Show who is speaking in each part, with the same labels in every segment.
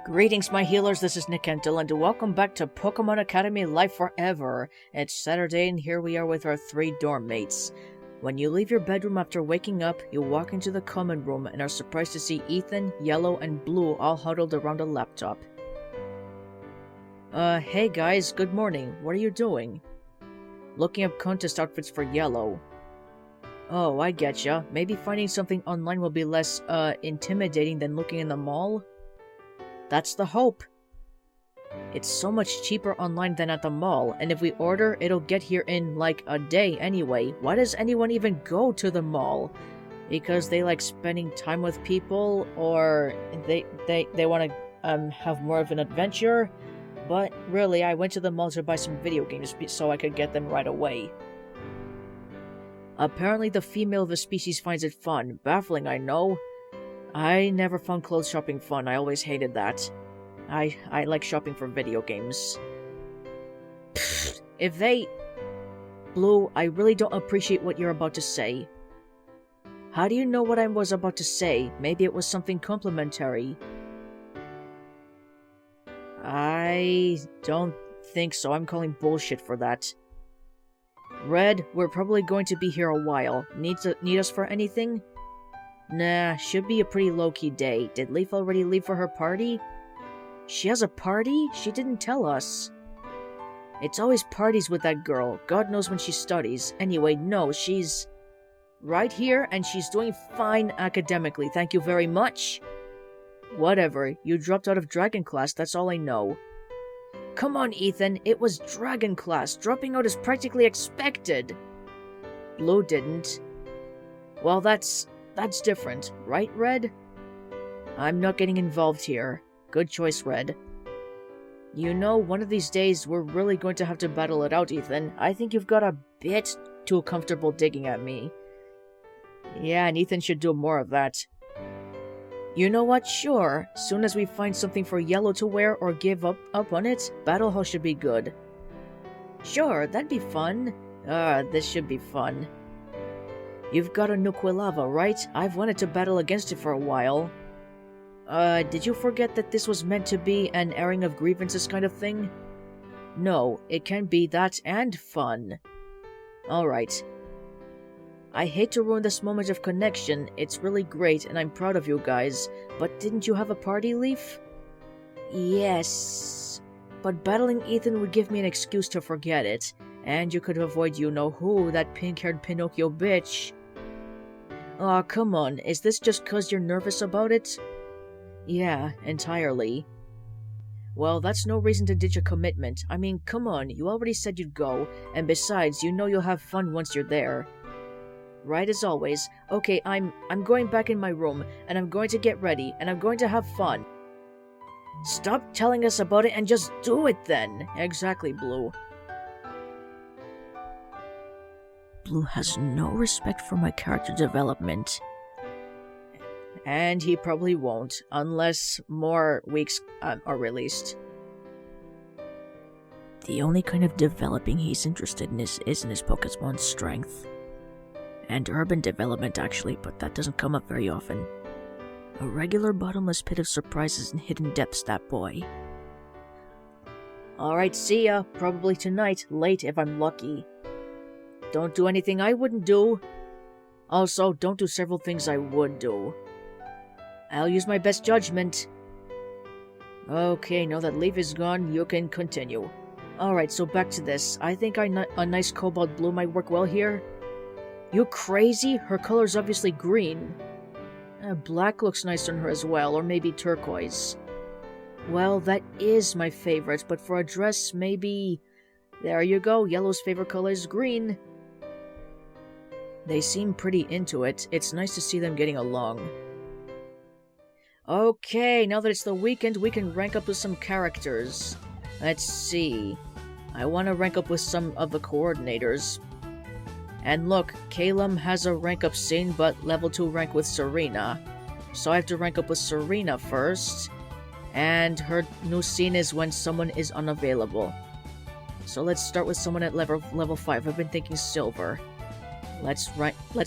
Speaker 1: Greetings, my healers, this is Nick Kentel, and welcome back to Pokemon Academy Life Forever. It's Saturday, and here we are with our 3 dorm mates. When you leave your bedroom after waking up, you walk into the common room and are surprised to see Ethan, Yellow, and Blue all huddled around a laptop. Hey guys, good morning. What are you doing? Looking up contest outfits for Yellow. Oh, I getcha. Maybe finding something online will be less, intimidating than looking in the mall? That's the hope. It's so much cheaper online than at the mall, and if we order, it'll get here in, like, a day anyway. Why does anyone even go to the mall? Because they like spending time with people, or they want to, have more of an adventure? But really, I went to the mall to buy some video games so I could get them right away. Apparently the female of the species finds it fun. Baffling, I know. I never found clothes shopping fun. I always hated that. I like shopping for video games. Pfft, if they... Blue, I really don't appreciate what you're about to say. How do you know what I was about to say? Maybe it was something complimentary. I don't think so. I'm calling bullshit for that. Red, we're probably going to be here a while. Need us for anything? Nah, should be a pretty low-key day. Did Leaf already leave for her party? She has a party? She didn't tell us. It's always parties with that girl. God knows when she studies. Anyway, no, she's right here, and she's doing fine academically. Thank you very much. Whatever. You dropped out of Dragon class, that's all I know. Come on, Ethan. It was Dragon class. Dropping out is practically expected. Blue didn't. Well, that's different, right, Red? I'm not getting involved here. Good choice, Red. You know, one of these days, we're really going to have to battle it out, Ethan. I think you've got a bit too comfortable digging at me. Yeah, and Ethan should do more of that. You know what? Sure. Soon as we find something for Yellow to wear or give up on it, Battle Hall should be good. Sure, that'd be fun. This should be fun. You've got a Nuquilava, right? I've wanted to battle against it for a while. Did you forget that this was meant to be an airing of grievances kind of thing? No, it can be that and fun. Alright. I hate to ruin this moment of connection. It's really great and I'm proud of you guys. But didn't you have a party, Leaf? Yes. But battling Ethan would give me an excuse to forget it. And you could avoid you-know-who, that pink-haired Pinocchio bitch. Aw, come on, is this just 'cause you're nervous about it? Yeah, entirely. Well, that's no reason to ditch a commitment. I mean, come on, you already said you'd go, and besides, you know you'll have fun once you're there. Right as always. Okay, I'm going back in my room, and I'm going to get ready, and I'm going to have fun. Stop telling us about it and just do it then! Exactly, Blue. Blue has no respect for my character development. And he probably won't, unless more weeks are released. The only kind of developing he's interested in is in his Pokemon's strength. And urban development, actually, but that doesn't come up very often. A regular bottomless pit of surprises and hidden depths, that boy. Alright, see ya. Probably tonight, late if I'm lucky. Don't do anything I wouldn't do. Also, don't do several things I would do. I'll use my best judgment. Okay, now that Leaf is gone, you can continue. Alright, so back to this. I think a nice cobalt blue might work well here. You crazy? Her color's obviously green. Black looks nice on her as well, or maybe turquoise. Well, that is my favorite, but for a dress, maybe... There you go, Yellow's favorite color is green. They seem pretty into it. It's nice to see them getting along. Okay, now that it's the weekend, we can rank up with some characters. Let's see. I want to rank up with some of the coordinators. And look, Calum has a rank up scene, but level 2 rank with Serena. So I have to rank up with Serena first. And her new scene is when someone is unavailable. So let's start with someone at level 5. I've been thinking Silver. Let's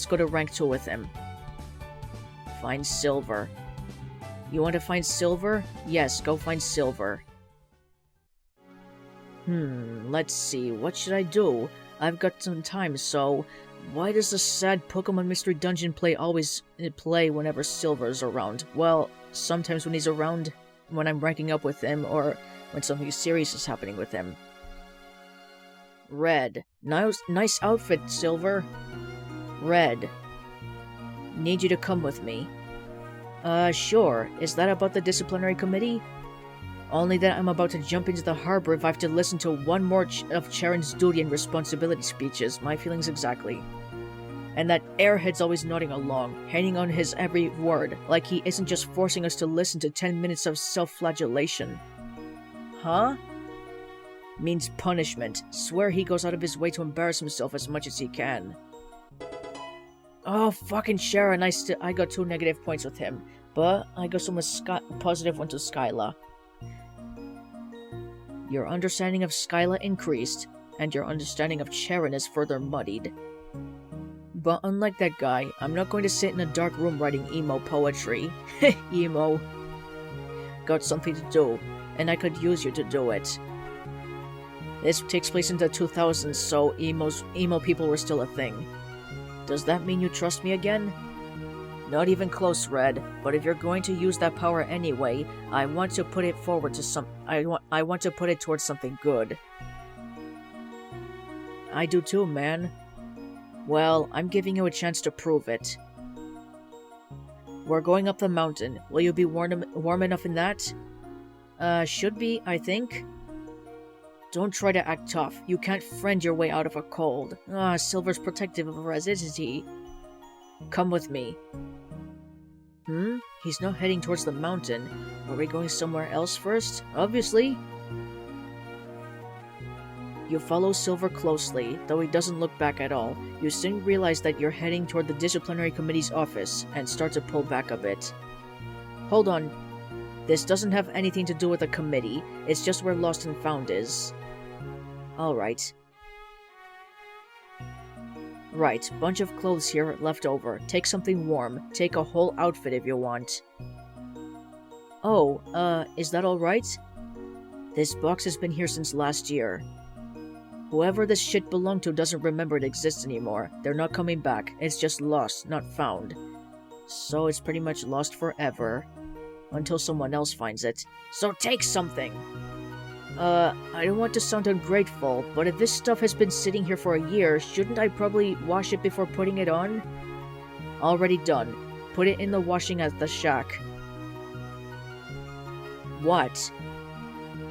Speaker 1: go to rank 2 with him. Find Silver. You want to find Silver? Yes, go find Silver. Let's see, what should I do? I've got some time, so... Why does the sad Pokemon Mystery Dungeon always play whenever Silver's around? Well, sometimes when he's around, when I'm ranking up with him, or when something serious is happening with him. Red. Nice outfit, Silver. Red. Need you to come with me. Sure. Is that about the disciplinary committee? Only that I'm about to jump into the harbor if I have to listen to one more of Charon's duty and responsibility speeches. My feelings exactly. And that airhead's always nodding along, hanging on his every word, like he isn't just forcing us to listen to 10 minutes of self-flagellation. Huh? Means punishment. Swear he goes out of his way to embarrass himself as much as he can. Oh, fucking Sharon, I got 2 negative points with him, but I got some positive one to Skyla. Your understanding of Skyla increased, and your understanding of Charon is further muddied. But unlike that guy, I'm not going to sit in a dark room writing emo poetry. Emo. Got something to do, and I could use you to do it. This takes place in the 2000s, so emo people were still a thing. Does that mean you trust me again? Not even close, Red, but if you're going to use that power anyway, I want to put it forward to I want to put it towards something good. I do too, man. Well, I'm giving you a chance to prove it. We're going up the mountain. Will you be warm enough in that? Should be, I think. Don't try to act tough. You can't friend your way out of a cold. Silver's protective of acidity. Come with me. He's not heading towards the mountain. Are we going somewhere else first? Obviously. You follow Silver closely, though he doesn't look back at all. You soon realize that you're heading toward the disciplinary committee's office, and start to pull back a bit. Hold on. This doesn't have anything to do with the committee, it's just where Lost and Found is. Alright. Right, bunch of clothes here left over. Take something warm. Take a whole outfit if you want. Oh, is that alright? This box has been here since last year. Whoever this shit belonged to doesn't remember it exists anymore. They're not coming back. It's just lost, not found. So it's pretty much lost forever. Until someone else finds it. So take something! I don't want to sound ungrateful, but if this stuff has been sitting here for a year, shouldn't I probably wash it before putting it on? Already done. Put it in the washing at the shack. What?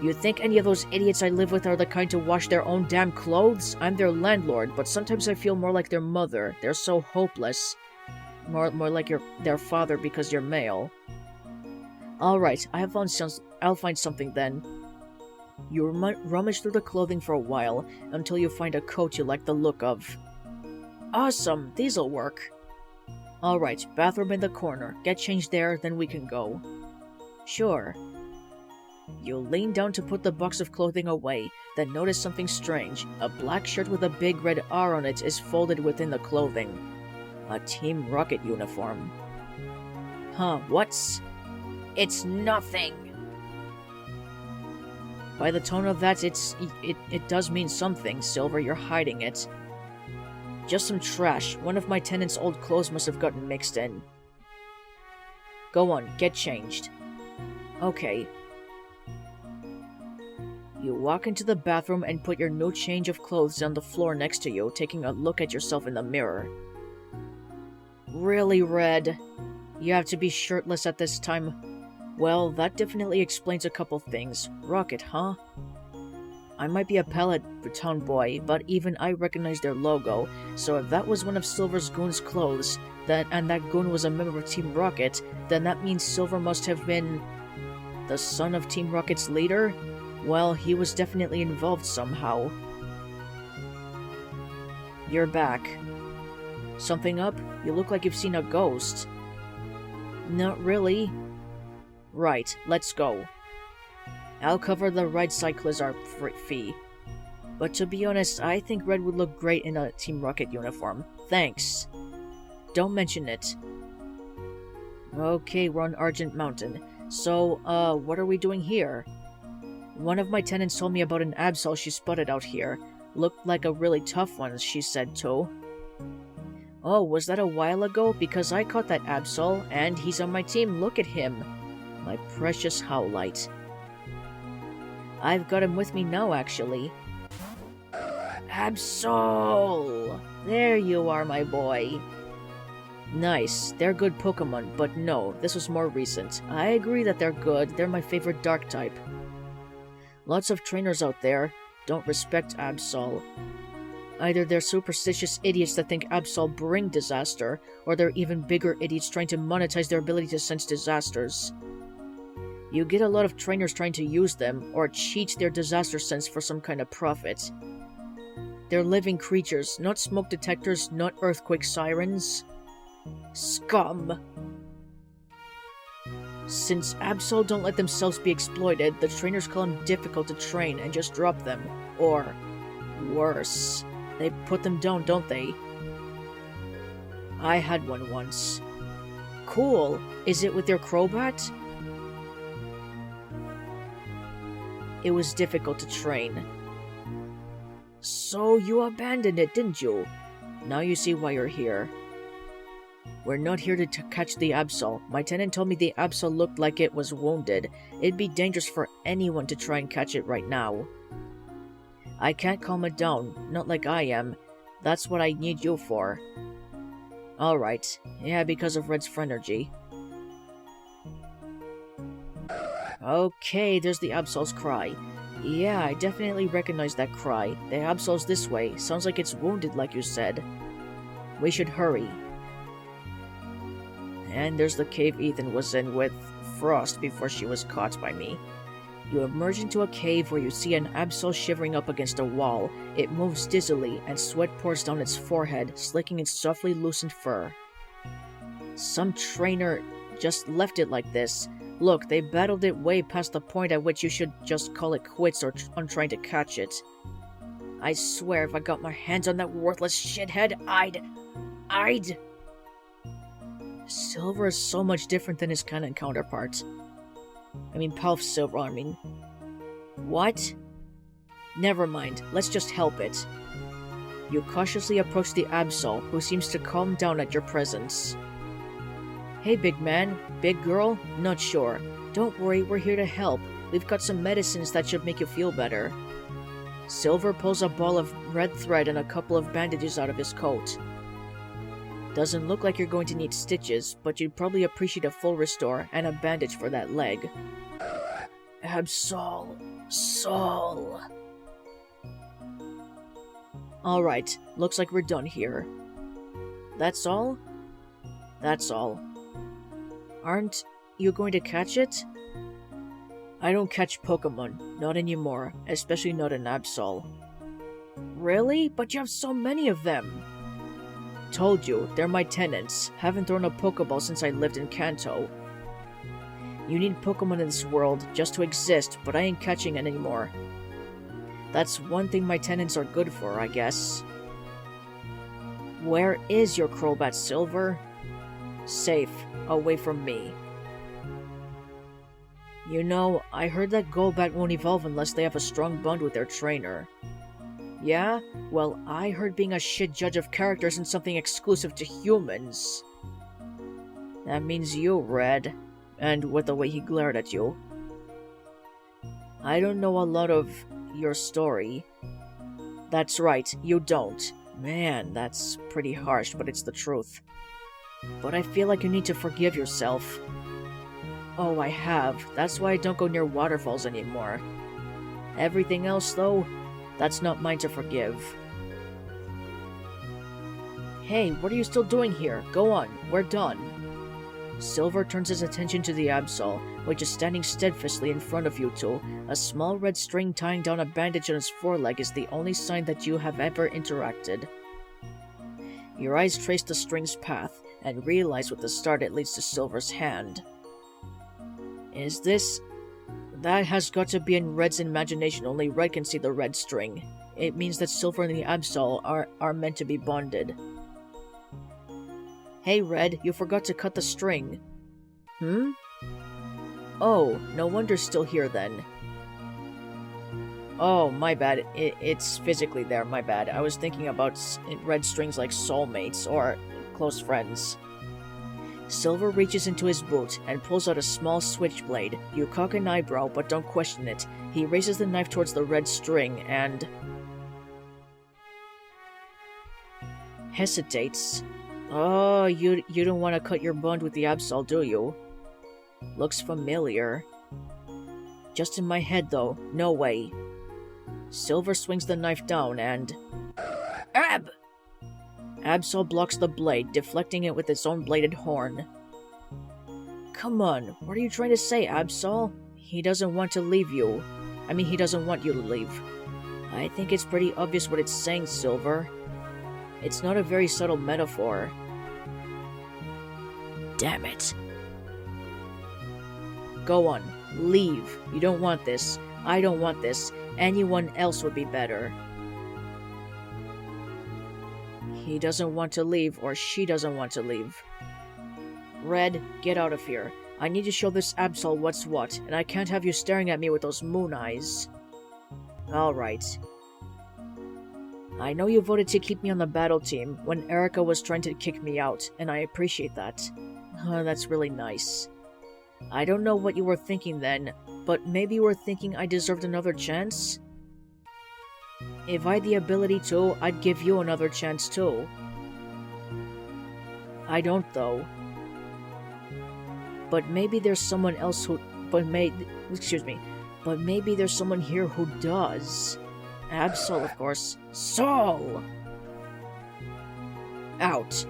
Speaker 1: You think any of those idiots I live with are the kind to wash their own damn clothes? I'm their landlord, but sometimes I feel more like their mother. They're so hopeless. More like their father because you're male. Alright, I'll find something then. You rummage through the clothing for a while, until you find a coat you like the look of. Awesome! These'll work! Alright, bathroom in the corner. Get changed there, then we can go. Sure. You lean down to put the box of clothing away, then notice something strange. A black shirt with a big red R on it is folded within the clothing. A Team Rocket uniform. Huh, what's... It's nothing! By the tone of that, it does mean something, Silver. You're hiding it. Just some trash. One of my tenants' old clothes must have gotten mixed in. Go on, get changed. Okay. You walk into the bathroom and put your new change of clothes on the floor next to you, taking a look at yourself in the mirror. Really, Red? You have to be shirtless at this time? Well, that definitely explains a couple things. Rocket, huh? I might be a pallet town boy, but even I recognize their logo, so if that was one of Silver's goon's clothes, and that goon was a member of Team Rocket, then that means Silver must have been... the son of Team Rocket's leader? Well, he was definitely involved somehow. You're back. Something up? You look like you've seen a ghost. Not really. Right, let's go. I'll cover the ride cyclist fee. But to be honest, I think Red would look great in a Team Rocket uniform. Thanks. Don't mention it. Okay, we're on Argent Mountain. So, what are we doing here? One of my tenants told me about an Absol she spotted out here. Looked like a really tough one, she said too. Oh, was that a while ago? Because I caught that Absol, and he's on my team. Look at him. My precious Howlite. I've got him with me now, actually. Absol! There you are, my boy. Nice, they're good Pokemon, but no, this was more recent. I agree that they're good, they're my favorite dark type. Lots of trainers out there don't respect Absol. Either they're superstitious idiots that think Absol bring disaster, or they're even bigger idiots trying to monetize their ability to sense disasters. You get a lot of trainers trying to use them, or cheat their disaster sense for some kind of profit. They're living creatures, not smoke detectors, not earthquake sirens. Scum! Since Absol don't let themselves be exploited, the trainers call them difficult to train and just drop them. Or, worse, they put them down, don't they? I had one once. Cool! Is it with your Crobat? It was difficult to train. So you abandoned it, didn't you? Now you see why you're here. We're not here to catch the Absol. My tenant told me the Absol looked like it was wounded. It'd be dangerous for anyone to try and catch it right now. I can't calm it down, not like I am. That's what I need you for. Alright, yeah, because of Red's Phrenergy. Okay, there's the Absol's cry. Yeah, I definitely recognize that cry. The Absol's this way. Sounds like it's wounded, like you said. We should hurry. And there's the cave Ethan was in with Frost before she was caught by me. You emerge into a cave where you see an Absol shivering up against a wall. It moves dizzily, and sweat pours down its forehead, slicking its softly loosened fur. Some trainer just left it like this. Look, they battled it way past the point at which you should just call it quits on trying to catch it. I swear if I got my hands on that worthless shithead, I'd... Silver is so much different than his canon counterpart. I mean, Palf Silver, I mean. What? Never mind, let's just help it. You cautiously approach the Absol, who seems to calm down at your presence. Hey, big man, big girl, not sure. Don't worry, we're here to help. We've got some medicines that should make you feel better. Silver pulls a ball of red thread and a couple of bandages out of his coat. Doesn't look like you're going to need stitches, but you'd probably appreciate a full restore and a bandage for that leg. Absol. Sol. Alright, looks like we're done here. That's all? That's all. Aren't you going to catch it? I don't catch Pokemon, not anymore, especially not an Absol. Really? But you have so many of them! Told you, they're my tenants. Haven't thrown a Pokeball since I lived in Kanto. You need Pokemon in this world just to exist, but I ain't catching it anymore. That's one thing my tenants are good for, I guess. Where is your Crobat, Silver? Safe, away from me. You know, I heard that Golbat won't evolve unless they have a strong bond with their trainer. Yeah? Well, I heard being a shit judge of character isn't something exclusive to humans. That means you, Red. And with the way he glared at you. I don't know a lot of your story. That's right, you don't. Man, that's pretty harsh, but it's the truth. But I feel like you need to forgive yourself. Oh, I have. That's why I don't go near waterfalls anymore. Everything else, though, that's not mine to forgive. Hey, what are you still doing here? Go on, we're done. Silver turns his attention to the Absol, which is standing steadfastly in front of you two. A small red string tying down a bandage on his foreleg is the only sign that you have ever interacted. Your eyes trace the string's path, and realize with the start it leads to Silver's hand. Is this... That has got to be in Red's imagination, only Red can see the red string. It means that Silver and the Absol are meant to be bonded. Hey Red, you forgot to cut the string. Hmm? Oh, no wonder still here then. Oh, my bad. It's physically there, my bad. I was thinking about red strings like soulmates or close friends. Silver reaches into his boot and pulls out a small switchblade. You cock an eyebrow, but don't question it. He raises the knife towards the red string and hesitates. Oh, you don't want to cut your bond with the Absol, do you? Looks familiar. Just in my head, though. No way. Silver swings the knife down and... Ab! Absol blocks the blade, deflecting it with its own bladed horn. Come on, what are you trying to say, Absol? He doesn't want to leave you. I mean, he doesn't want you to leave. I think it's pretty obvious what it's saying, Silver. It's not a very subtle metaphor. Damn it. Go on, leave. You don't want this. I don't want this. Anyone else would be better. He doesn't want to leave, or she doesn't want to leave. Red, get out of here. I need to show this Absol what's what, and I can't have you staring at me with those moon eyes. Alright. I know you voted to keep me on the battle team when Erica was trying to kick me out, and I appreciate that. That's really nice. I don't know what you were thinking then, but maybe you were thinking I deserved another chance? If I had the ability to, I'd give you another chance too. I don't though. But maybe there's someone else who... But maybe there's someone here who does. Absol, of course. Sol! Out.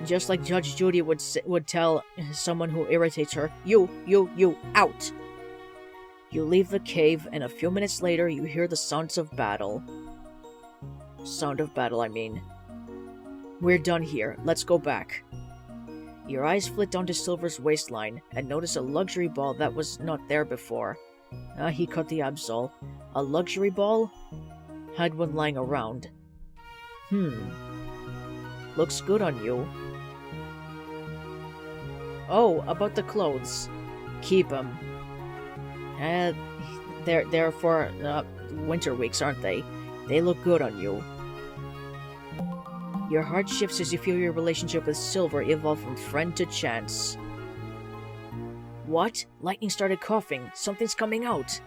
Speaker 1: Just like Judge Judy would tell someone who irritates her, you, out! You leave the cave, and a few minutes later you hear the sounds of battle. Sound of battle, I mean. We're done here. Let's go back. Your eyes flit down to Silver's waistline, and notice a luxury ball that was not there before. He cut the Absol. A luxury ball? Had one lying around. Looks good on you. Oh, about the clothes. Keep them. They're for winter weeks, aren't they? They look good on you. Your heart shifts as you feel your relationship with Silver evolve from friend to chance. What? Lightning started coughing. Something's coming out.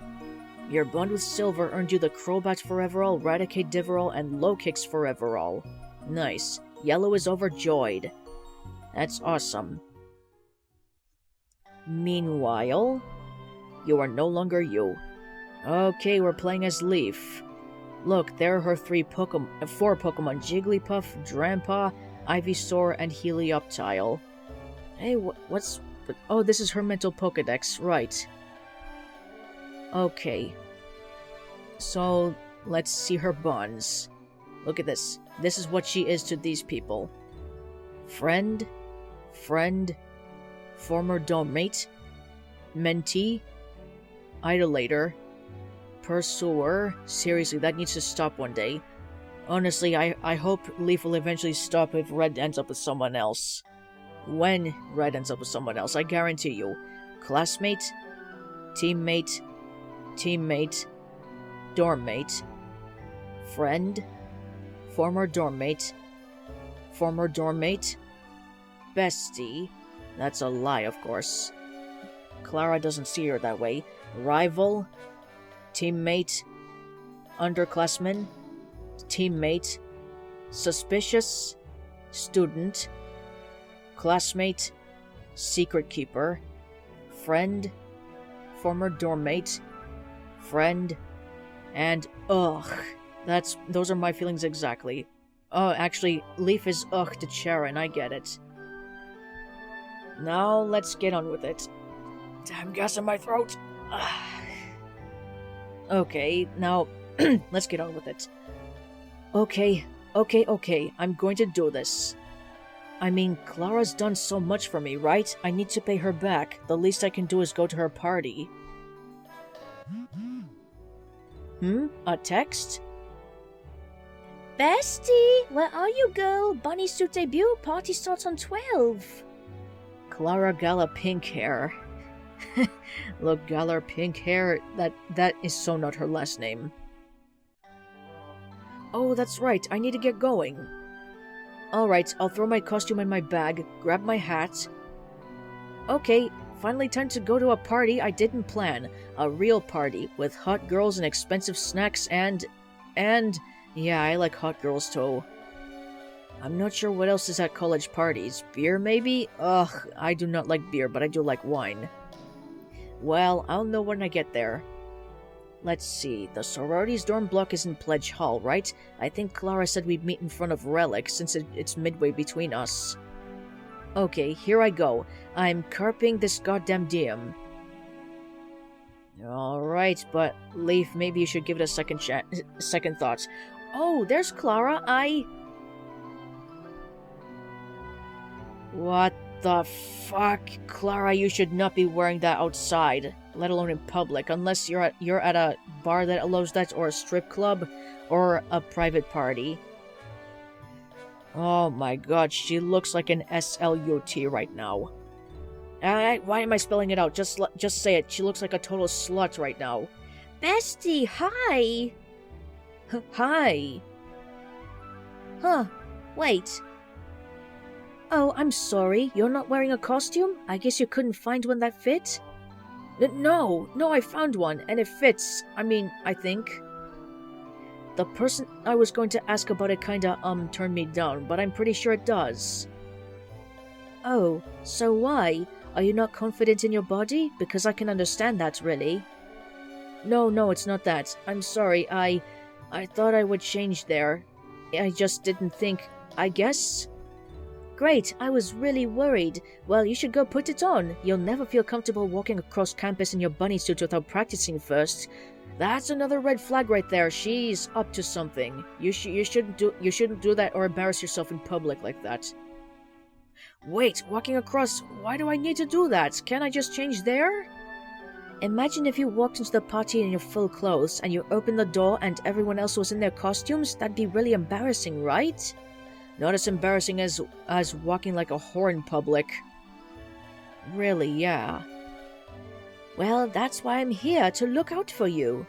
Speaker 1: Your bond with Silver earned you the Crobat Foreverall, Raticate Diverall, and Low Kicks Foreverall. Nice. Yellow is overjoyed. That's awesome. Meanwhile, you are no longer you. Okay, we're playing as Leaf. Look, there are her four Pokemon, Jigglypuff, Drampa, Ivysaur, and Helioptile. Hey, what's... Oh, this is her mental Pokedex, right. Okay. So, let's see her bonds. Look at this. This is what she is to these people. Friend, former domemate, mentee, idolater, pursuer. Seriously, that needs to stop one day. Honestly, I hope Leaf will eventually stop if Red ends up with someone else. When Red ends up with someone else, I guarantee you. Classmate, teammate, dormmate, friend, former dormmate, bestie. That's a lie, of course. Klara doesn't see her that way. Rival, teammate, underclassman, teammate, suspicious, student, classmate, secret keeper, friend, former dormmate, friend, and ugh. Those are my feelings exactly. Oh, actually, Leaf is ugh to Charon, I get it. Now, let's get on with it. Damn gas in my throat. Okay, now, let's get on with it. Okay, I'm going to do this. I mean, Klara's done so much for me, right? I need to pay her back. The least I can do is go to her party. A text?
Speaker 2: Bestie, where are you, girl? Bunny suit debut. Party starts on 12.
Speaker 1: Klara Gala pink hair. Look, Gala pink hair, that is so not her last name. Oh, that's right, I need to get going. Alright, I'll throw my costume in my bag, grab my hat. Okay, finally time to go to a party I didn't plan. A real party, with hot girls and expensive snacks and... yeah, I like hot girls too. I'm not sure what else is at college parties. Beer, maybe? Ugh, I do not like beer, but I do like wine. Well, I'll know when I get there. Let's see, the sorority's dorm block is in Pledge Hall, right? I think Klara said we'd meet in front of Relic, since it's midway between us. Okay, here I go. I'm carping this goddamn diem. Alright, but Leaf, maybe you should give it a second thought. Oh, there's Klara, What the fuck? Klara, you should not be wearing that outside, let alone in public, unless you're at a bar that allows that, or a strip club, or a private party. Oh my god, she looks like an SLUT right now. Why am I spelling it out? Just say it. She looks like a total slut right now. Bestie, hi! Hi! Huh, wait. Oh, I'm sorry. You're not wearing a costume? I guess you couldn't find one that fit? No, I found one, and it fits. I think. The person I was going to ask about it kinda, turned me down, but I'm pretty sure it does. Oh, so why? Are you not confident in your body? Because I can understand that, really. No, it's not that. I'm sorry, I thought I would change there. I just didn't think, I guess? Great, I was really worried. Well, you should go put it on. You'll never feel comfortable walking across campus in your bunny suit without practicing first. That's another red flag right there. She's up to something. You shouldn't do that or embarrass yourself in public like that. Wait, walking across, why do I need to do that? Can't I just change there? Imagine if you walked into the party in your full clothes and you opened the door and everyone else was in their costumes. That'd be really embarrassing, right? Not as embarrassing as walking like a whore in public. Really, yeah. Well, that's why I'm here, to look out for you.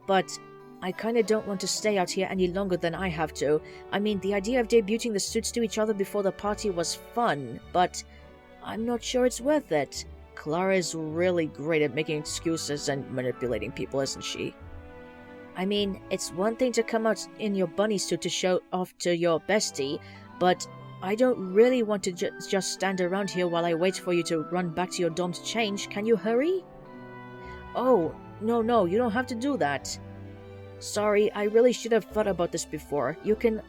Speaker 1: But I kinda don't want to stay out here any longer than I have to. The idea of debuting the suits to each other before the party was fun, but I'm not sure it's worth it. Klara is really great at making excuses and manipulating people, isn't she? It's one thing to come out in your bunny suit to show off to your bestie, but I don't really want to just stand around here while I wait for you to run back to your dorm to change. Can you hurry? Oh, no, you don't have to do that. Sorry, I really should have thought about this before. You can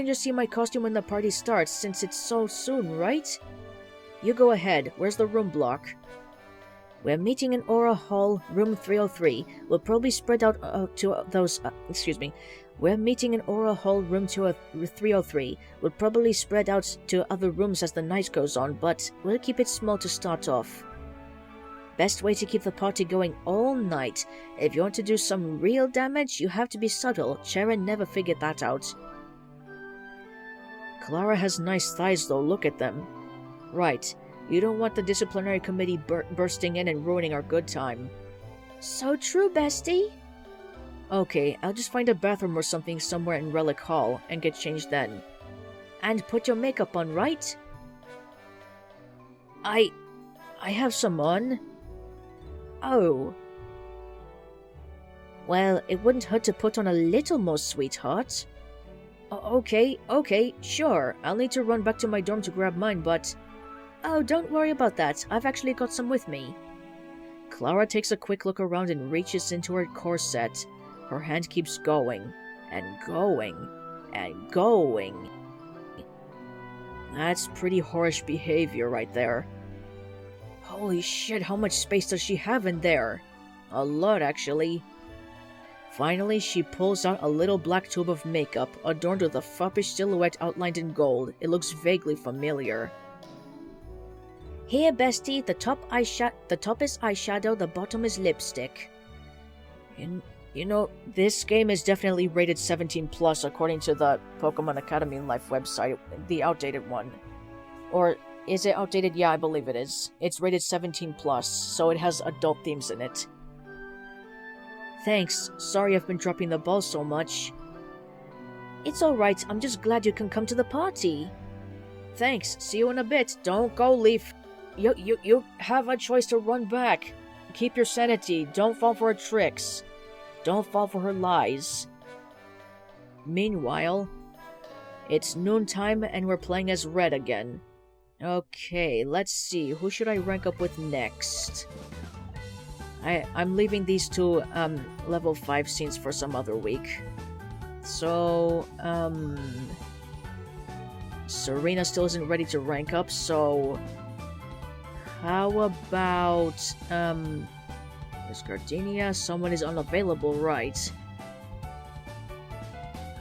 Speaker 1: just see my costume when the party starts, since it's so soon, right? You go ahead. Where's the room block? We're meeting in Aura Hall, room 303. We'll probably spread out to those... We're meeting in Aura Hall, room 303. We'll probably spread out to other rooms as the night goes on, but we'll keep it small to start off. Best way to keep the party going all night. If you want to do some real damage, you have to be subtle. Sharon never figured that out. Klara has nice thighs though, look at them. Right. You don't want the disciplinary committee bursting in and ruining our good time. So true, bestie. Okay, I'll just find a bathroom or something somewhere in Relic Hall and get changed then. And put your makeup on, right? I have some on. Oh. Well, it wouldn't hurt to put on a little more, sweetheart. Okay, sure. I'll need to run back to my dorm to grab mine, but... Oh, don't worry about that. I've actually got some with me. Klara takes a quick look around and reaches into her corset. Her hand keeps going, and going, and going. That's pretty whorish behavior right there. Holy shit, how much space does she have in there? A lot, actually. Finally, she pulls out a little black tube of makeup, adorned with a foppish silhouette outlined in gold. It looks vaguely familiar. Here, bestie, the top is eyeshadow, the bottom is lipstick. You know, this game is definitely rated 17+, according to the Pokemon Academy Life website, the outdated one. Or Is it outdated? Yeah, I believe it is. It's rated 17+, so it has adult themes in it. Thanks. Sorry I've been dropping the ball so much. It's alright, I'm just glad you can come to the party. Thanks, see you in a bit. Don't go, Leaf. You have a choice to run back. Keep your sanity, don't fall for her tricks. Don't fall for her lies. Meanwhile, it's noontime and we're playing as Red again. Okay, let's see, who should I rank up with next? I'm leaving these two level 5 scenes for some other week. So, Serena still isn't ready to rank up, so how about there's Gardenia, someone is unavailable, right?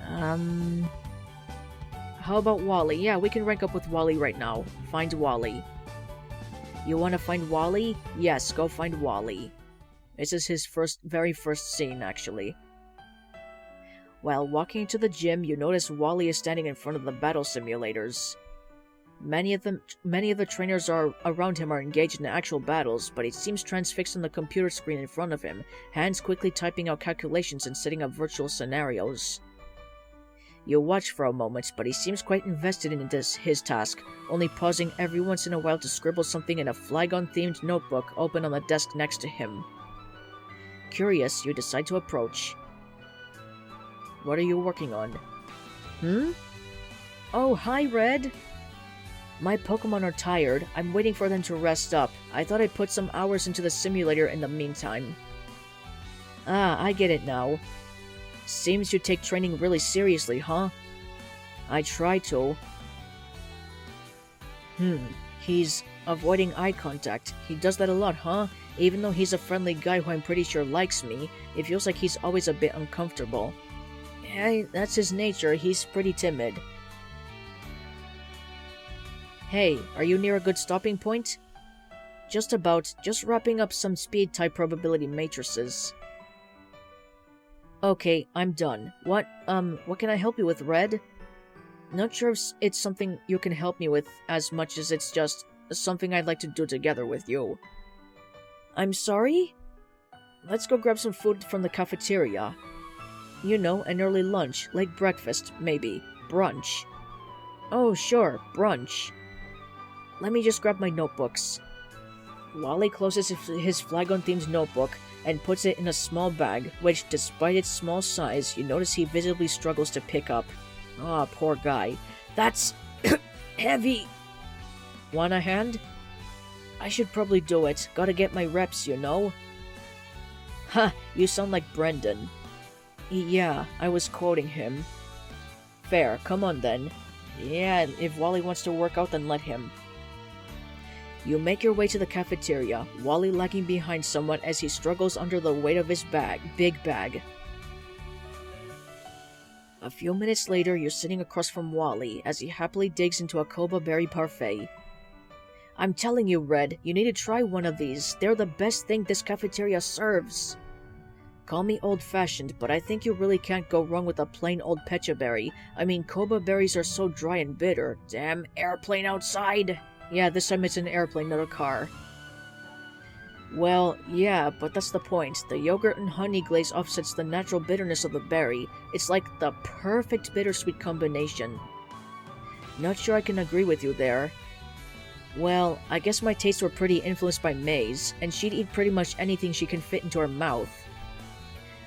Speaker 1: How about Wally? Yeah, we can rank up with Wally right now. Find Wally. You want to find Wally? Yes, go find Wally. This is his very first scene, actually. While walking into the gym, you notice Wally is standing in front of the battle simulators. Many of the trainers around him are engaged in actual battles, but he seems transfixed on the computer screen in front of him, hands quickly typing out calculations and setting up virtual scenarios. You watch for a moment, but he seems quite invested in his task, only pausing every once in a while to scribble something in a Flygon-themed notebook open on the desk next to him. Curious, you decide to approach. What are you working on? Oh, hi, Red! My Pokemon are tired. I'm waiting for them to rest up. I thought I'd put some hours into the simulator in the meantime. Ah, I get it now. Seems you take training really seriously, huh? I try to. He's avoiding eye contact. He does that a lot, huh? Even though he's a friendly guy who I'm pretty sure likes me, it feels like he's always a bit uncomfortable. That's his nature. He's pretty timid. Hey, are you near a good stopping point? Just about. Just wrapping up some speed-type probability matrices. Okay, I'm done. What can I help you with, Red? Not sure if it's something you can help me with as much as it's just something I'd like to do together with you. I'm sorry? Let's go grab some food from the cafeteria. You know, an early lunch, like breakfast, maybe. Brunch. Oh, sure, brunch. Let me just grab my notebooks. Wally closes his Flygon-themed notebook and puts it in a small bag, which, despite its small size, you notice he visibly struggles to pick up. Ah, poor guy. That's heavy! Want a hand? I should probably do it. Gotta get my reps, you know? Ha! You sound like Brendan. Yeah, I was quoting him. Fair, come on then. Yeah, if Wally wants to work out, then let him. You make your way to the cafeteria, Wally lagging behind somewhat as he struggles under the weight of his big bag. A few minutes later, you're sitting across from Wally as he happily digs into a Koba berry parfait. I'm telling you, Red, you need to try one of these. They're the best thing this cafeteria serves. Call me old-fashioned, but I think you really can't go wrong with a plain old pecha berry. I mean, Koba berries are so dry and bitter. Damn airplane outside! Yeah, this time it's an airplane, not a car. Well, yeah, but that's the point. The yogurt and honey glaze offsets the natural bitterness of the berry. It's like the perfect bittersweet combination. Not sure I can agree with you there. Well, I guess my tastes were pretty influenced by May's, and she'd eat pretty much anything she can fit into her mouth.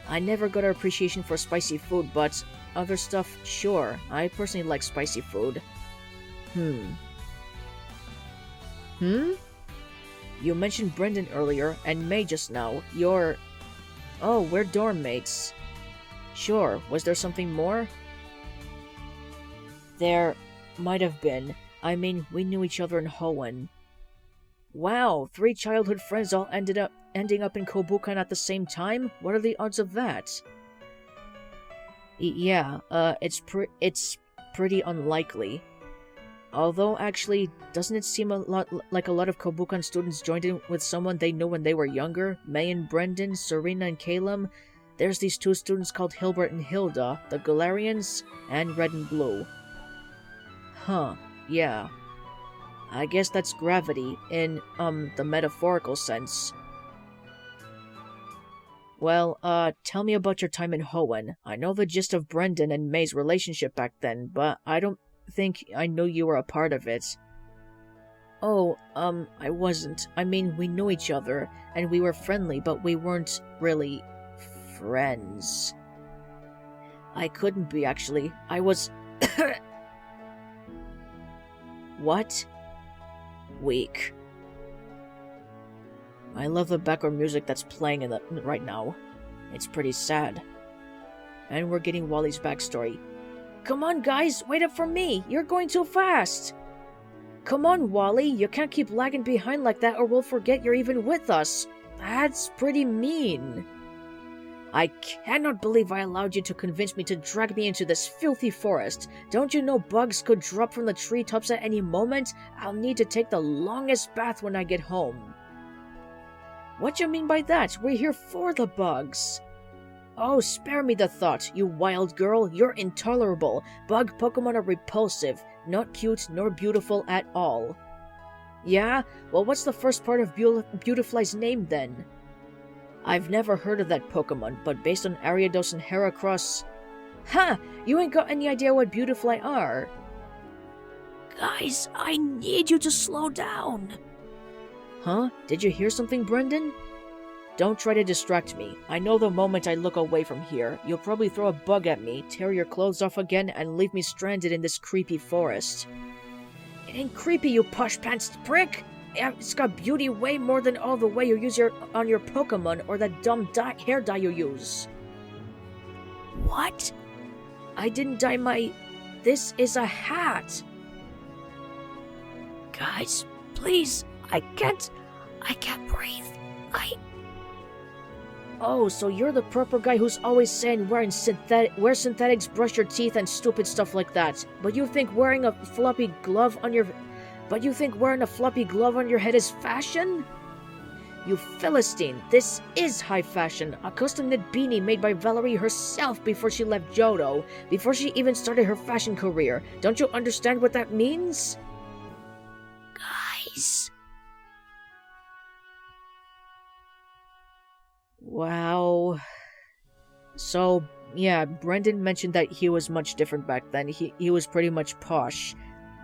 Speaker 1: I never got her appreciation for spicy food, but other stuff, sure. I personally like spicy food. You mentioned Brendan earlier, and May just now. Oh, we're dorm mates. Sure, was there something more? There might have been. I mean, we knew each other in Hoenn. Wow, 3 childhood friends all ending up in Kobukan at the same time? What are the odds of that? Yeah, it's pretty unlikely. Although, actually, doesn't it seem a lot like a lot of Kobukan students joined in with someone they knew when they were younger? May and Brendan, Serena and Calum. There's these 2 students called Hilbert and Hilda, the Galarians, and Red and Blue. Huh, yeah. I guess that's gravity, in, the metaphorical sense. Well, tell me about your time in Hoenn. I know the gist of Brendan and May's relationship back then, but I don't think I knew you were a part of it. Oh, I wasn't. I mean, we knew each other, and we were friendly, but we weren't really friends. I couldn't be, actually. I was... What? Weak. I love the background music that's playing right now. It's pretty sad. And we're getting Wally's backstory. Come on, guys, wait up for me. You're going too fast. Come on, Wally, you can't keep lagging behind like that or we'll forget you're even with us. That's pretty mean. I cannot believe I allowed you to convince me to drag me into this filthy forest. Don't you know bugs could drop from the treetops at any moment? I'll need to take the longest bath when I get home. What do you mean by that? We're here for the bugs. Oh, spare me the thought, you wild girl. You're intolerable. Bug Pokemon are repulsive. Not cute nor beautiful at all. Yeah? Well, what's the first part of Beautifly's name, then? I've never heard of that Pokemon, but based on Ariados and Heracross... Ha! You ain't got any idea what Beautifly are. Guys, I need you to slow down. Huh? Did you hear something, Brendan? Don't try to distract me. I know the moment I look away from here, you'll probably throw a bug at me, tear your clothes off again, and leave me stranded in this creepy forest. It ain't creepy, you push-pants prick! It's got beauty way more than all the way you use on your Pokemon or that dumb hair dye you use. What? I didn't dye my... This is a hat! Guys, please, I can't breathe. Oh, so you're the proper guy who's always saying wear synthetics, brush your teeth, and stupid stuff like that. But you think wearing a floppy glove on your head is fashion? You Philistine, this is high fashion. A custom-knit beanie made by Valerie herself before she left Johto, before she even started her fashion career. Don't you understand what that means? Guys... Wow. So, yeah, Brendan mentioned that he was much different back then. He was pretty much posh,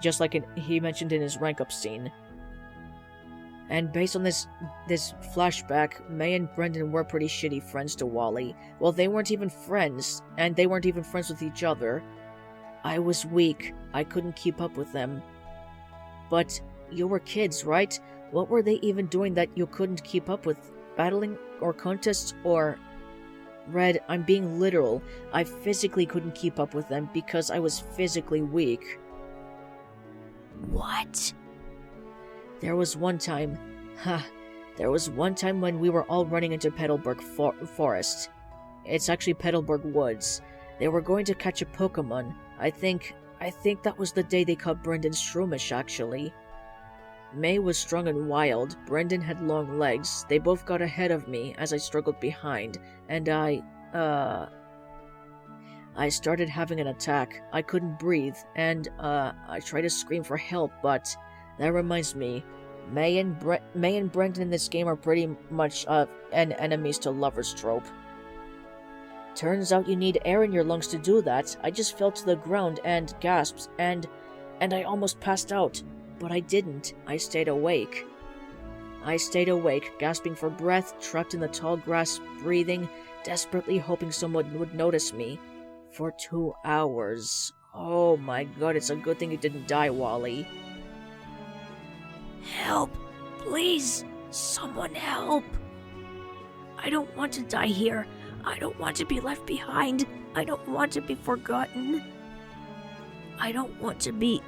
Speaker 1: just like he mentioned in his rank-up scene. And based on this flashback, May and Brendan were pretty shitty friends to Wally. Well, they weren't even friends, and they weren't even friends with each other. I was weak. I couldn't keep up with them. But you were kids, right? What were they even doing that you couldn't keep up with? Battling or contests or... Red, I'm being literal. I physically couldn't keep up with them because I was physically weak. What? There was one time when we were all running into Petalburg Forest. It's actually Petalburg Woods. They were going to catch a Pokemon. I think that was the day they caught Brendan's Shroomish, actually. May was strong and wild. Brendan had long legs. They both got ahead of me as I struggled behind, and I started having an attack. I couldn't breathe, and I tried to scream for help, but that reminds me, May and Brendan in this game are pretty much an enemies to lovers trope. Turns out you need air in your lungs to do that. I just fell to the ground and gasped, and I almost passed out. But I didn't. I stayed awake. Gasping for breath, trapped in the tall grass, breathing, desperately hoping someone would notice me. For 2 hours. Oh my god, it's a good thing you didn't die, Wally. Help! Please! Someone help! I don't want to die here. I don't want to be left behind. I don't want to be forgotten. I don't want to be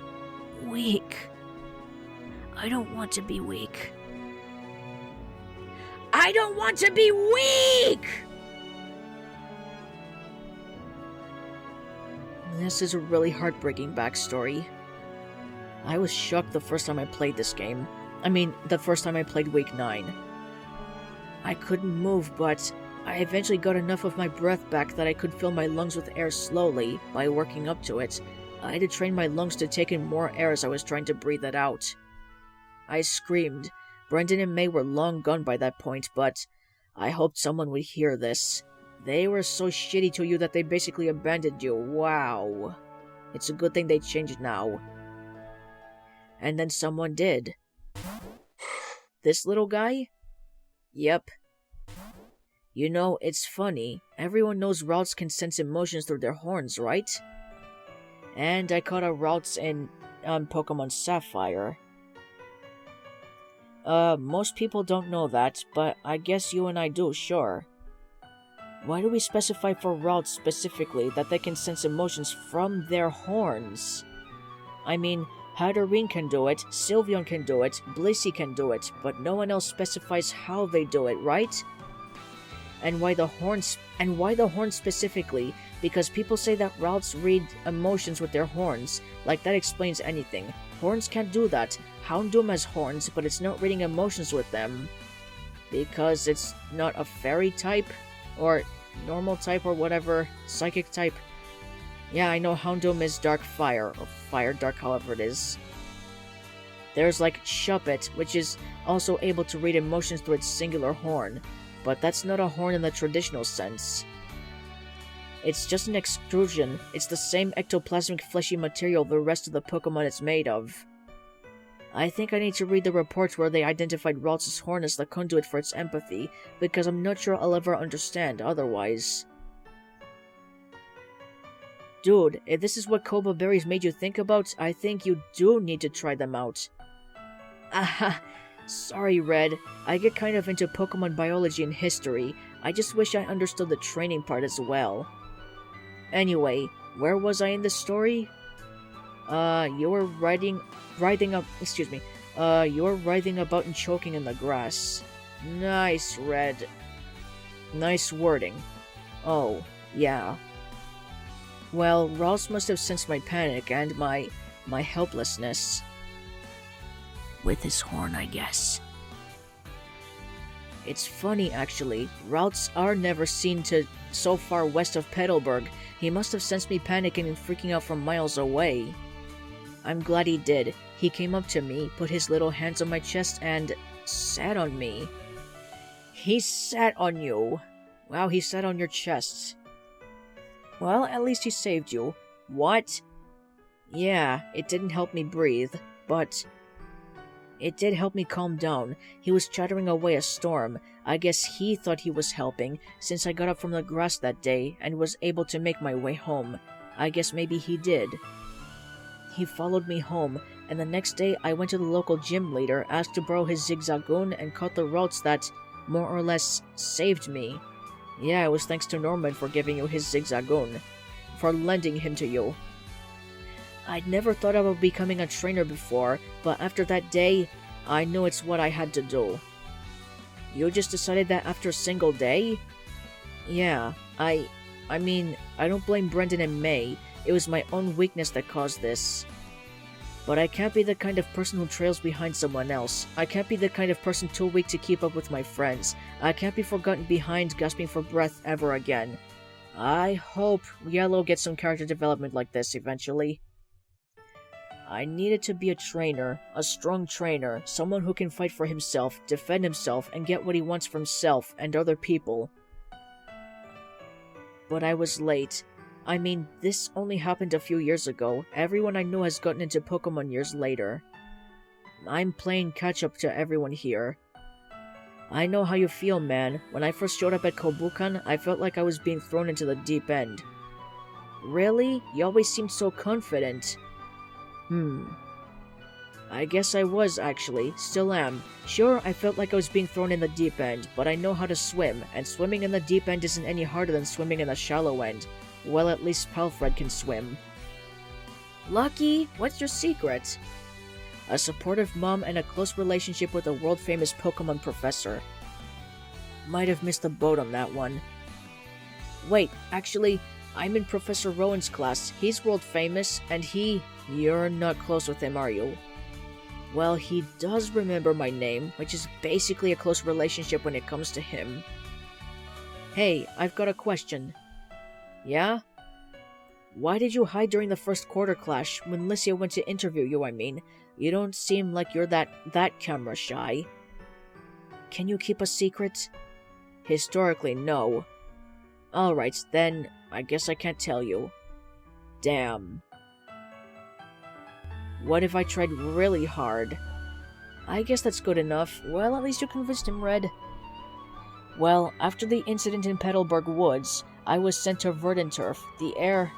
Speaker 1: weak. I don't want to be weak. I don't want to be weak! This is a really heartbreaking backstory. I was shocked the first time I played this game. I mean, the first time I played Week 9. I couldn't move, but I eventually got enough of my breath back that I could fill my lungs with air slowly by working up to it. I had to train my lungs to take in more air as I was trying to breathe it out. I screamed. Brendan and May were long gone by that point, but I hoped someone would hear this. They were so shitty to you that they basically abandoned you. Wow. It's a good thing they changed now. And then someone did. This little guy? Yep. You know, it's funny. Everyone knows Ralts can sense emotions through their horns, right? And I caught a Ralts in Pokemon Sapphire. Most people don't know that, but I guess you and I do, sure. Why do we specify for Ralts specifically that they can sense emotions from their horns? I mean, Hatterene can do it, Sylveon can do it, Blissey can do it, but no one else specifies how they do it, right? And why the horns specifically? Because people say that Ralts read emotions with their horns. Like that explains anything. Horns can't do that. Houndoom has horns, but it's not reading emotions with them. Because it's not a fairy type? Or normal type or whatever. Psychic type. Yeah, I know Houndoom is dark fire, or fire dark, however it is. There's like Shuppet, which is also able to read emotions through its singular horn. But that's not a horn in the traditional sense. It's just an extrusion. It's the same ectoplasmic fleshy material the rest of the Pokemon is made of. I think I need to read the reports where they identified Ralts' horn as the conduit for its empathy, because I'm not sure I'll ever understand otherwise. Dude, if this is what Koba berries made you think about, I think you do need to try them out. Aha! Sorry, Red. I get kind of into Pokemon biology and history. I just wish I understood the training part as well. Anyway, where was I in this story? You were writhing about and choking in the grass. Nice, Red. Nice wording. Oh, yeah. Well, Ross must have sensed my panic and my helplessness. With his horn, I guess. It's funny, actually. Ralts are never seen to so far west of Petalburg. He must have sensed me panicking and freaking out from miles away. I'm glad he did. He came up to me, put his little hands on my chest, and sat on me. He sat on you. Wow, he sat on your chest. Well, at least he saved you. What? Yeah, it didn't help me breathe, but it did help me calm down. He was chattering away a storm. I guess he thought he was helping, since I got up from the grass that day and was able to make my way home. I guess maybe he did. He followed me home, and the next day I went to the local gym leader, asked to borrow his Zigzagoon, and caught the Ralts that, more or less, saved me. Yeah, it was thanks to Norman for giving you his Zigzagoon. For lending him to you. I'd never thought about becoming a trainer before, but after that day, I knew it's what I had to do. You just decided that after a single day? Yeah, I mean, I don't blame Brendan and May. It was my own weakness that caused this. But I can't be the kind of person who trails behind someone else. I can't be the kind of person too weak to keep up with my friends. I can't be forgotten behind, gasping for breath ever again. I hope Yellow gets some character development like this eventually. I needed to be a trainer, a strong trainer, someone who can fight for himself, defend himself, and get what he wants from himself and other people. But I was late. I mean, this only happened a few years ago. Everyone I knew has gotten into Pokemon years later. I'm playing catch-up to everyone here. I know how you feel, man. When I first showed up at Kobukan, I felt like I was being thrown into the deep end. Really? You always seemed so confident. I guess I was, actually. Still am. Sure, I felt like I was being thrown in the deep end, but I know how to swim, and swimming in the deep end isn't any harder than swimming in the shallow end. Well, at least Palfred can swim. Lucky, what's your secret? A supportive mom and a close relationship with a world-famous Pokemon professor. Might have missed the boat on that one. Wait, actually, I'm in Professor Rowan's class. He's world-famous, and You're not close with him, are you? Well, he does remember my name, which is basically a close relationship when it comes to him. Hey, I've got a question. Yeah? Why did you hide during the first quarter clash, when Lycia went to interview you, I mean? You don't seem like you're that camera shy. Can you keep a secret? Historically, no. Alright, then I guess I can't tell you. Damn. What if I tried really hard? I guess that's good enough. Well, at least you convinced him, Red. Well, after the incident in Petalburg Woods, I was sent to Verdanturf. The air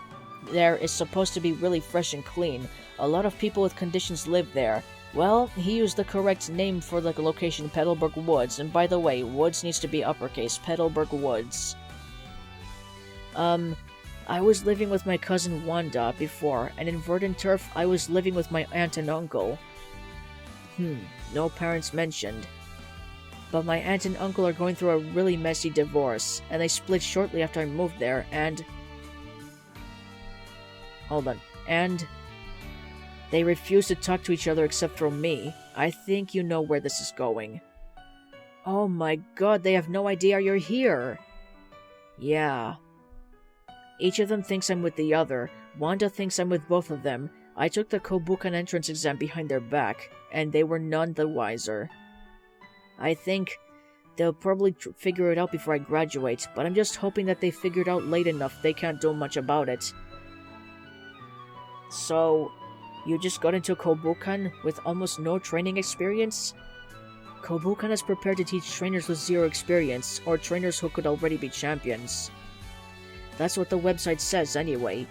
Speaker 1: there is supposed to be really fresh and clean. A lot of people with conditions live there. Well, he used the correct name for the location, Petalburg Woods. And by the way, Woods needs to be uppercase, Petalburg Woods. I was living with my cousin Wanda before, and in Verdanturf, I was living with my aunt and uncle. No parents mentioned. But my aunt and uncle are going through a really messy divorce, and they split shortly after I moved there, and... Hold on. And... they refuse to talk to each other except for me. I think you know where this is going. Oh my god, they have no idea you're here! Yeah. Each of them thinks I'm with the other. Wanda thinks I'm with both of them. I took the Kobukan entrance exam behind their back, and they were none the wiser. I think they'll probably figure it out before I graduate, but I'm just hoping that they figure it out late enough they can't do much about it. So, you just got into Kobukan with almost no training experience? Kobukan is prepared to teach trainers with zero experience, or trainers who could already be champions. That's what the website says anyway.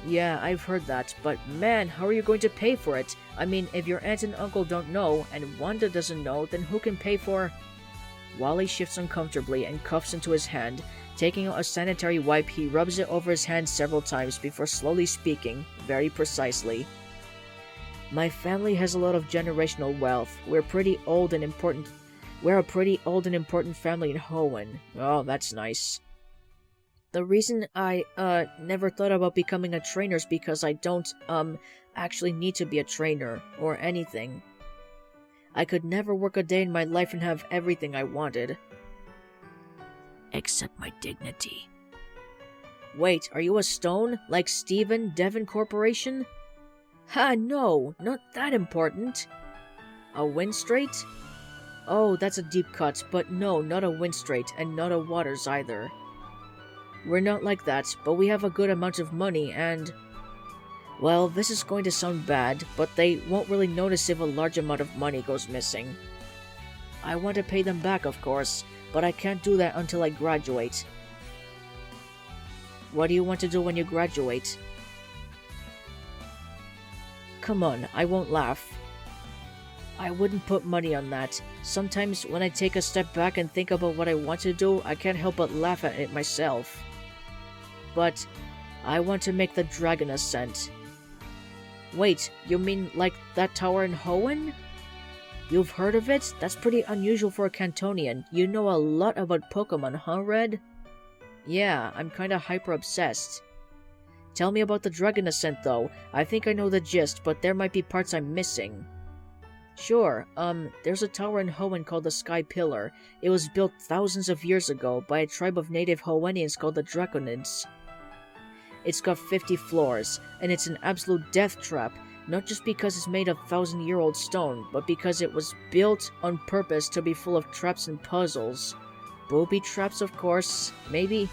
Speaker 1: Yeah, I've heard that, but man, how are you going to pay for it? I mean, if your aunt and uncle don't know, and Wanda doesn't know, then who can pay for... Wally shifts uncomfortably and cuffs into his hand. Taking out a sanitary wipe, he rubs it over his hand several times before slowly speaking, very precisely. My family has a lot of generational wealth. We're a pretty old and important family in Hoenn. Oh, that's nice. The reason I, never thought about becoming a trainer is because I don't, actually need to be a trainer, or anything. I could never work a day in my life and have everything I wanted. Except my dignity. Wait, are you a stone? Like Steven, Devon Corporation? Ha, no, not that important. A wind straight? Oh, that's a deep cut, but no, not a wind straight, and not a waters either. We're not like that, but we have a good amount of money and... Well, this is going to sound bad, but they won't really notice if a large amount of money goes missing. I want to pay them back, of course, but I can't do that until I graduate. What do you want to do when you graduate? Come on, I won't laugh. I wouldn't put money on that. Sometimes when I take a step back and think about what I want to do, I can't help but laugh at it myself. But I want to make the Dragon Ascent. Wait, you mean like that tower in Hoenn? You've heard of it? That's pretty unusual for a Cantonian. You know a lot about Pokemon, huh, Red? Yeah, I'm kinda hyper-obsessed. Tell me about the Dragon Ascent, though. I think I know the gist, but there might be parts I'm missing. Sure, there's a tower in Hoenn called the Sky Pillar. It was built thousands of years ago by a tribe of native Hoennians called the Draconids. It's got 50 floors, and it's an absolute death trap, not just because it's made of 1,000-year-old stone, but because it was built on purpose to be full of traps and puzzles. Booby traps, of course, maybe?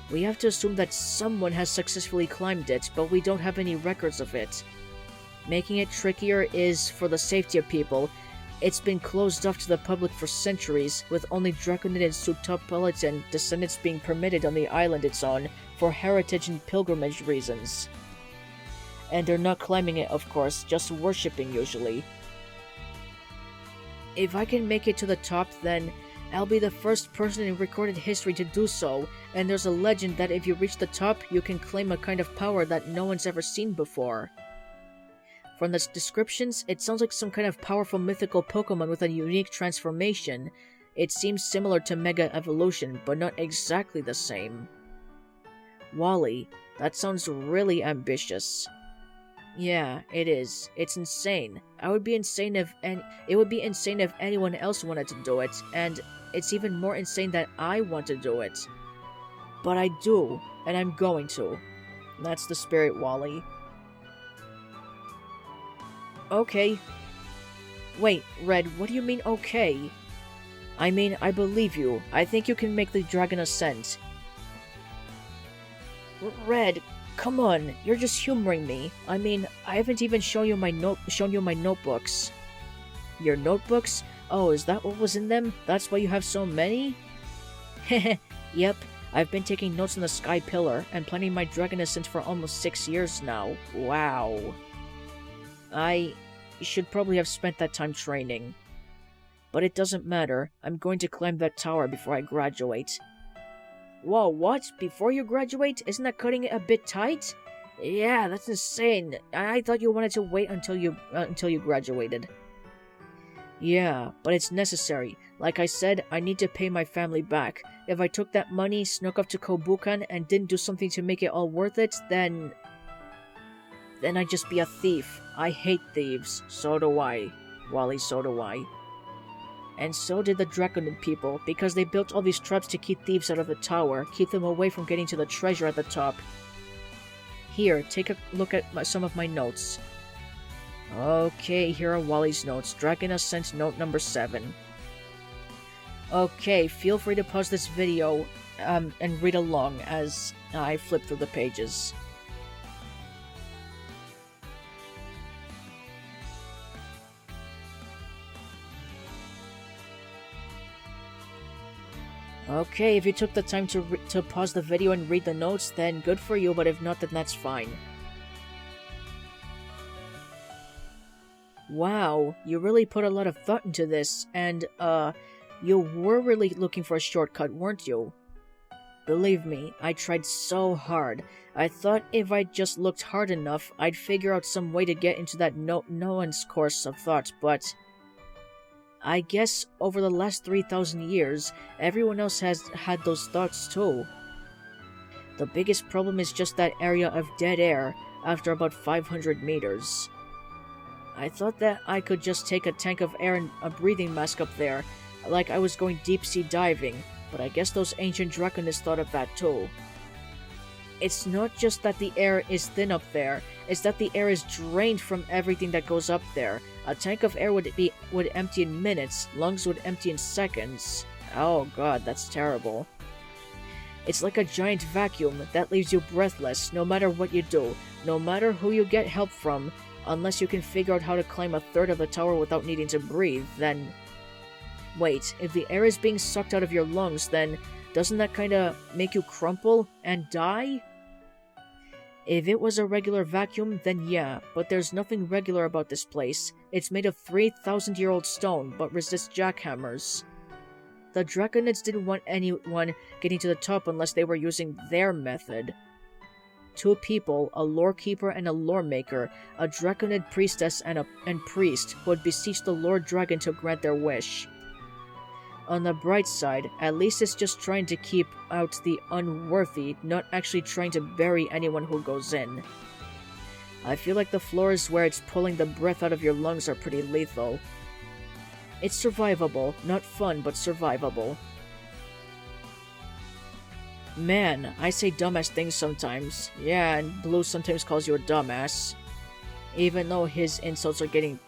Speaker 1: We have to assume that someone has successfully climbed it, but we don't have any records of it. Making it trickier is for the safety of people. It's been closed off to the public for centuries, with only Draconid and Sutopolitan descendants being permitted on the island it's on for heritage and pilgrimage reasons. And they're not climbing it, of course, just worshipping usually. If I can make it to the top, then I'll be the first person in recorded history to do so, and there's a legend that if you reach the top, you can claim a kind of power that no one's ever seen before. From the descriptions, it sounds like some kind of powerful mythical Pokemon with a unique transformation. It seems similar to Mega Evolution, but not exactly the same. Wally, that sounds really ambitious. Yeah, it is. It's insane. It would be insane if anyone else wanted to do it, and it's even more insane that I want to do it. But I do, and I'm going to. That's the spirit, Wally. Okay. Wait, Red, what do you mean, okay? I mean, I believe you. I think you can make the dragon ascend. Red, come on, you're just humoring me. I mean, I haven't even shown you my notebooks. Your notebooks? Oh, is that what was in them? That's why you have so many? Heh. Yep, I've been taking notes on the Sky Pillar and planning my dragon ascent for almost 6 years now. Wow. I should probably have spent that time training. But it doesn't matter. I'm going to climb that tower before I graduate. Whoa, what? Before you graduate? Isn't that cutting it a bit tight? Yeah, that's insane. I thought you wanted to wait until you graduated. Yeah, but it's necessary. Like I said, I need to pay my family back. If I took that money, snuck up to Kobukan, and didn't do something to make it all worth it, then I'd just be a thief. I hate thieves. So do I. Wally, so do I. And so did the Draconid people, because they built all these traps to keep thieves out of the tower, keep them away from getting to the treasure at the top. Here, take a look at some of my notes. Okay, here are Wally's notes. Dragon Ascent note number 7. Okay, feel free to pause this video and read along as I flip through the pages. Okay, if you took the time to pause the video and read the notes, then good for you, but if not, then that's fine. Wow, you really put a lot of thought into this, and, you were really looking for a shortcut, weren't you? Believe me, I tried so hard. I thought if I just looked hard enough, I'd figure out some way to get into that no one's course of thought, but I guess over the last 3,000 years, everyone else has had those thoughts too. The biggest problem is just that area of dead air after about 500 meters. I thought that I could just take a tank of air and a breathing mask up there, like I was going deep-sea diving, but I guess those ancient Draconists thought of that too. It's not just that the air is thin up there, it's that the air is drained from everything that goes up there. A tank of air would empty in minutes, lungs would empty in seconds. Oh god, that's terrible. It's like a giant vacuum that leaves you breathless no matter what you do, no matter who you get help from, unless you can figure out how to climb a third of the tower without needing to breathe, then... Wait, if the air is being sucked out of your lungs, then doesn't that kinda make you crumple and die? If it was a regular vacuum, then yeah, but there's nothing regular about this place. It's made of 3,000-year-old stone, but resists jackhammers. The Draconids didn't want anyone getting to the top unless they were using their method. 2 people, a lore keeper and a lore maker, a Draconid priestess and priest, who would beseech the Lord Dragon to grant their wish. On the bright side, at least it's just trying to keep out the unworthy, not actually trying to bury anyone who goes in. I feel like the floors where it's pulling the breath out of your lungs are pretty lethal. It's survivable, not fun, but survivable. Man, I say dumbass things sometimes. Yeah, and Blue sometimes calls you a dumbass. Even though his insults are getting,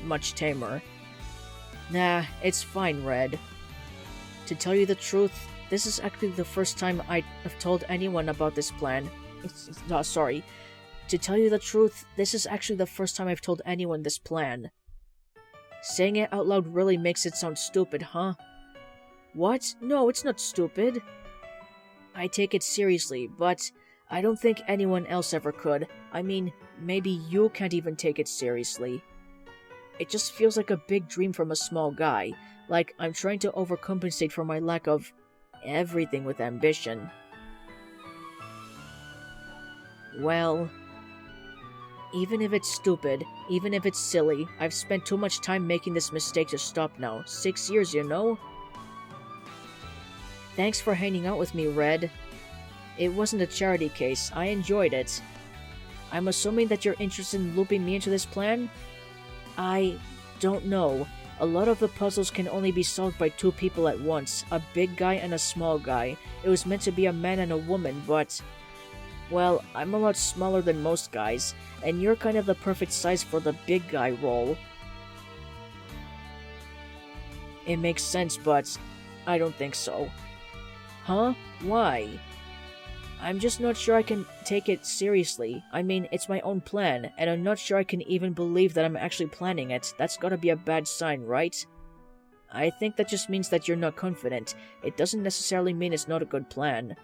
Speaker 1: much tamer. Nah, it's fine, Red. To tell you the truth, this is actually the first time I have told anyone about this plan. Sorry. To tell you the truth, this is actually the first time I've told anyone this plan. Saying it out loud really makes it sound stupid, huh? What? No, it's not stupid. I take it seriously, but I don't think anyone else ever could. I mean, maybe you can't even take it seriously. It just feels like a big dream from a small guy, like I'm trying to overcompensate for my lack of everything with ambition. Well, even if it's stupid, even if it's silly, I've spent too much time making this mistake to stop now. 6 years, you know? Thanks for hanging out with me, Red. It wasn't a charity case. I enjoyed it. I'm assuming that you're interested in looping me into this plan? I don't know. A lot of the puzzles can only be solved by 2 people at once, a big guy and a small guy. It was meant to be a man and a woman, but Well, I'm a lot smaller than most guys, and you're kind of the perfect size for the big guy role. It makes sense, but I don't think so. Huh? Why? I'm just not sure I can take it seriously. I mean, it's my own plan, and I'm not sure I can even believe that I'm actually planning it. That's gotta be a bad sign, right? I think that just means that you're not confident. It doesn't necessarily mean it's not a good plan.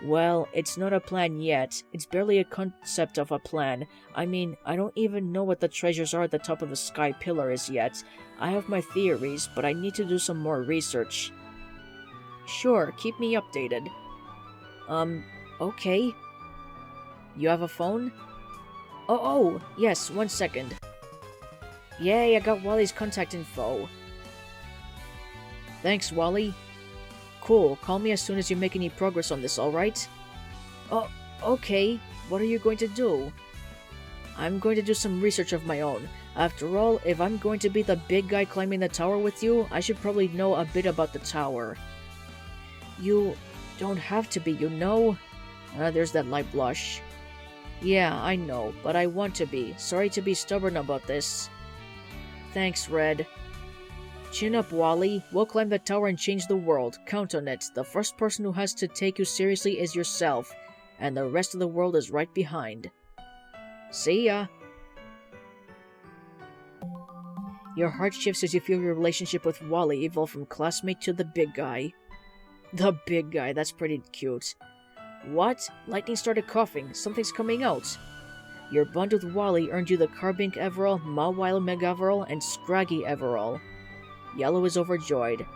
Speaker 1: Well, it's not a plan yet. It's barely a concept of a plan. I mean, I don't even know what the treasures are at the top of the sky pillar is yet. I have my theories, but I need to do some more research. Sure, keep me updated. Okay. You have a phone? Oh, yes, 1 second. Yay, I got Wally's contact info. Thanks, Wally. Cool, call me as soon as you make any progress on this, alright? Oh, okay. What are you going to do? I'm going to do some research of my own. After all, if I'm going to be the big guy climbing the tower with you, I should probably know a bit about the tower. You don't have to be, you know? There's that light blush. Yeah, I know, but I want to be. Sorry to be stubborn about this. Thanks, Red. Chin up, Wally. We'll climb the tower and change the world. Count on it. The first person who has to take you seriously is yourself, and the rest of the world is right behind. See ya! Your heart shifts as you feel your relationship with Wally evolve from classmate to the big guy. The big guy, that's pretty cute. What? Lightning started coughing. Something's coming out. Your bond with Wally earned you the Carbink Everall, Mawile Megaverall, and Scraggy Everall. Yellow is overjoyed.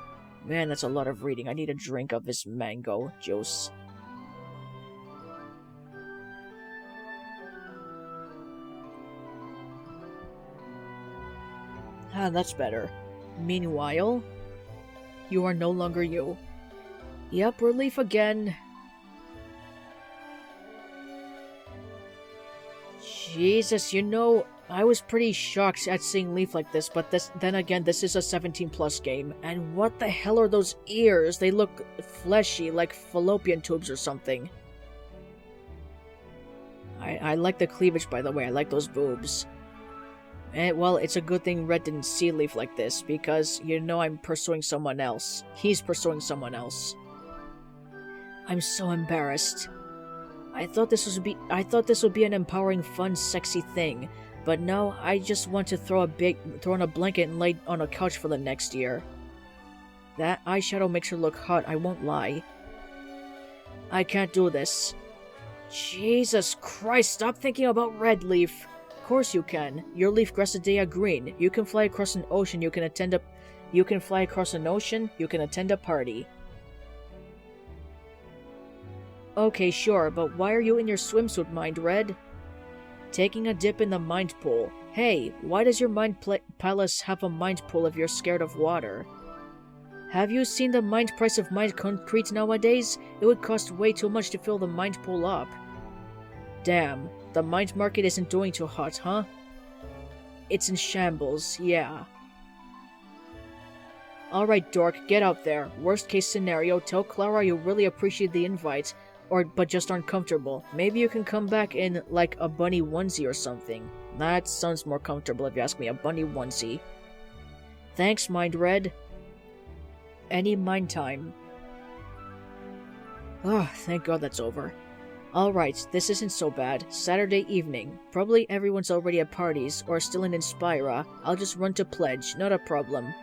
Speaker 1: Man, that's a lot of reading. I need a drink of this mango juice. Ah, that's better. Meanwhile, you are no longer you. Yep, relief again. Jesus, you know, I was pretty shocked at seeing Leaf like this, but then again, this is a 17+ game. And what the hell are those ears? They look fleshy, like fallopian tubes or something. I like the cleavage, by the way. I like those boobs. And, well, it's a good thing Red didn't see Leaf like this, because, you know, I'm pursuing someone else. He's pursuing someone else. I'm so embarrassed. I thought this would be an empowering, fun, sexy thing, but now I just want to throw on a blanket and lay on a couch for the next year. That eyeshadow makes her look hot, I won't lie. I can't do this. Jesus Christ, stop thinking about Red, Leaf. Of course you can. You're Leaf Grassadea Green. You can fly across an ocean, you can attend a party. Okay, sure, but why are you in your swimsuit, Mind Red? Taking a dip in the mind pool. Hey, why does your mind palace have a mind pool if you're scared of water? Have you seen the mind price of mind concrete nowadays? It would cost way too much to fill the mind pool up. Damn, the mind market isn't doing too hot, huh? It's in shambles, yeah. Alright, dork, get out there. Worst case scenario, tell Klara you really appreciate the invite, but just aren't comfortable. Maybe you can come back in, like, a bunny onesie or something. That sounds more comfortable if you ask me, a bunny onesie. Thanks, Mind Red. Any mind time. Ah, thank God that's over. Alright, this isn't so bad. Saturday evening. Probably everyone's already at parties, or still in Inspira. I'll just run to Pledge, not a problem.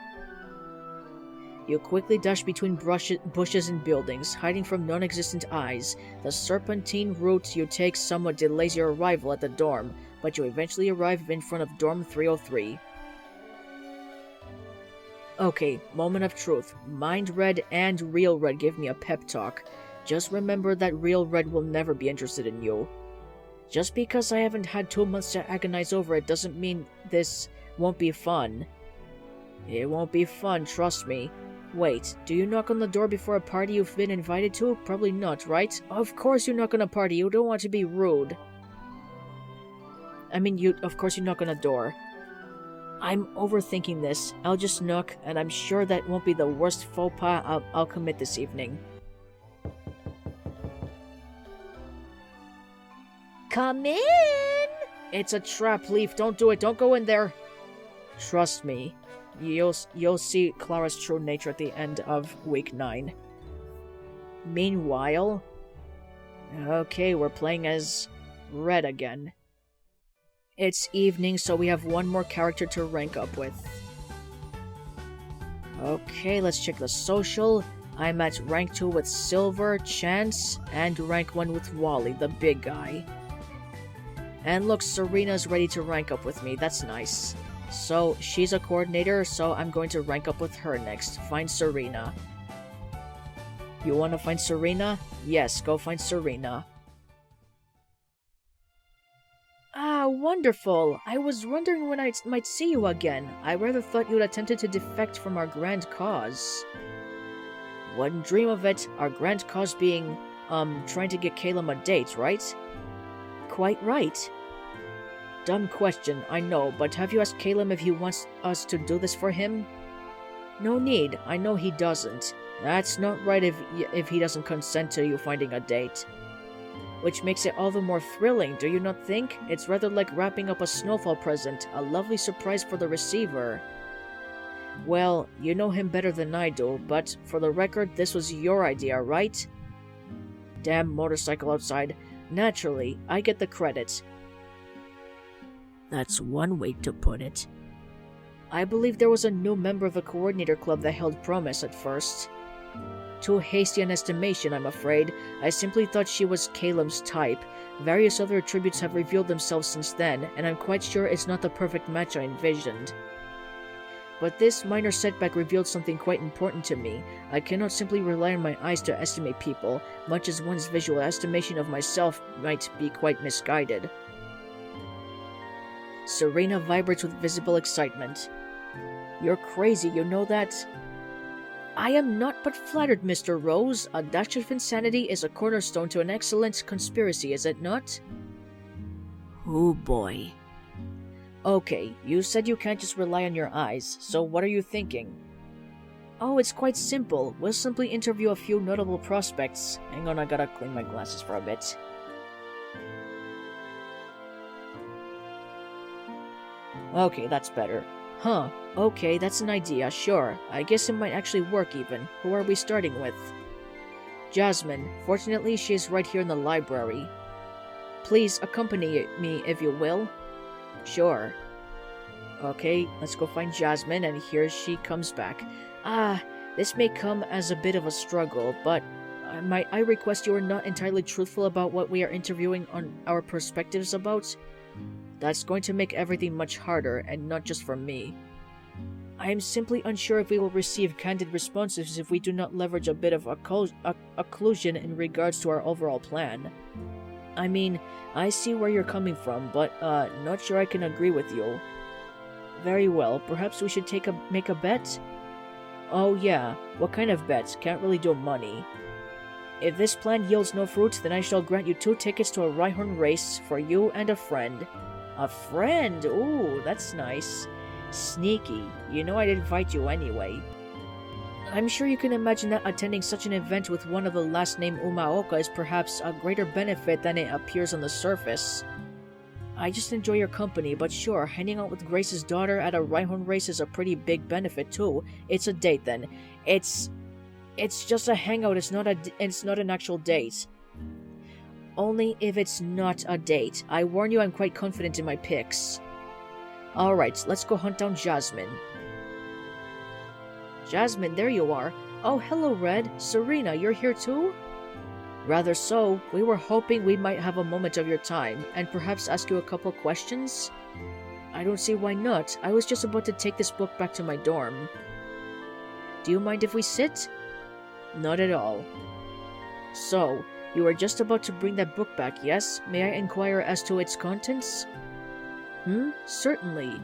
Speaker 1: You quickly dash between bushes and buildings, hiding from non-existent eyes. The serpentine route you take somewhat delays your arrival at the dorm, but you eventually arrive in front of Dorm 303. Okay, moment of truth. Mind Red and Real Red give me a pep talk. Just remember that Real Red will never be interested in you. Just because I haven't had 2 months to agonize over it doesn't mean this won't be fun. It won't be fun, trust me. Wait, do you knock on the door before a party you've been invited to? Probably not, right? Of course you knock on a party, you don't want to be rude. I mean, of course you knock on a door. I'm overthinking this. I'll just knock, and I'm sure that won't be the worst faux pas I'll commit this evening.
Speaker 2: Come in!
Speaker 1: It's a trap, Leaf. Don't do it. Don't go in there. Trust me. You'll see Klara's true nature at the end of week 9. Meanwhile... Okay, we're playing as Red again. It's evening, so we have one more character to rank up with. Okay, let's check the social. I'm at rank 2 with Silver, Chance, and rank 1 with Wally, the big guy. And look, Serena's ready to rank up with me. That's nice. So, she's a coordinator, so I'm going to rank up with her next. Find Serena. You want to find Serena? Yes, go find Serena. Ah, wonderful! I was wondering when I might see you again. I rather thought you'd attempted to defect from our grand cause. Wouldn't dream of it. Our grand cause being, trying to get Caleb a date, right? Quite right. Dumb question, I know, but have you asked Caleb if he wants us to do this for him? No need, I know he doesn't. That's not right if he doesn't consent to you finding a date. Which makes it all the more thrilling, do you not think? It's rather like wrapping up a snowfall present, a lovely surprise for the receiver. Well, you know him better than I do, but for the record, this was your idea, right? Damn motorcycle outside. Naturally, I get the credit. That's one way to put it. I believe there was a new member of the coordinator club that held promise at first. Too hasty an estimation, I'm afraid. I simply thought she was Caleb's type. Various other attributes have revealed themselves since then, and I'm quite sure it's not the perfect match I envisioned. But this minor setback revealed something quite important to me. I cannot simply rely on my eyes to estimate people, much as one's visual estimation of myself might be quite misguided. Serena vibrates with visible excitement. You're crazy, you know that? I am not but flattered, Mr. Rose. A dash of insanity is a cornerstone to an excellent conspiracy, is it not? Oh boy. Okay, you said you can't just rely on your eyes, so what are you thinking? Oh, it's quite simple. We'll simply interview a few notable prospects. Hang on, I gotta clean my glasses for a bit. Okay, that's better. Huh, okay, that's an idea, sure. I guess it might actually work even. Who are we starting with? Jasmine. Fortunately, she is right here in the library. Please accompany me, if you will. Sure. Okay, let's go find Jasmine, and here she comes back. Ah, this may come as a bit of a struggle, but might I request you are not entirely truthful about what we are interviewing on our perspectives about? That's going to make everything much harder, and not just for me. I am simply unsure if we will receive candid responses if we do not leverage a bit of occlusion in regards to our overall plan. I mean, I see where you're coming from, but, not sure I can agree with you. Very well, perhaps we should make a bet? Oh yeah, what kind of bet? Can't really do money. If this plan yields no fruit, then I shall grant you 2 tickets to a Rhyhorn race for you and a friend. A friend? Ooh, that's nice. Sneaky. You know I'd invite you anyway. I'm sure you can imagine that attending such an event with one of the last name Umaoka is perhaps a greater benefit than it appears on the surface. I just enjoy your company, but sure, hanging out with Grace's daughter at a Rhyhorn race is a pretty big benefit too. It's a date then. It's just a hangout, it's not an actual date. Only if it's not a date. I warn you, I'm quite confident in my picks. Alright, let's go hunt down Jasmine. Jasmine, there you are. Oh, hello, Red. Serena, you're here too? Rather so. We were hoping we might have a moment of your time, and perhaps ask you a couple questions? I don't see why not. I was just about to take this book back to my dorm. Do you mind if we sit? Not at all. So, you were just about to bring that book back, yes? May I inquire as to its contents? Certainly.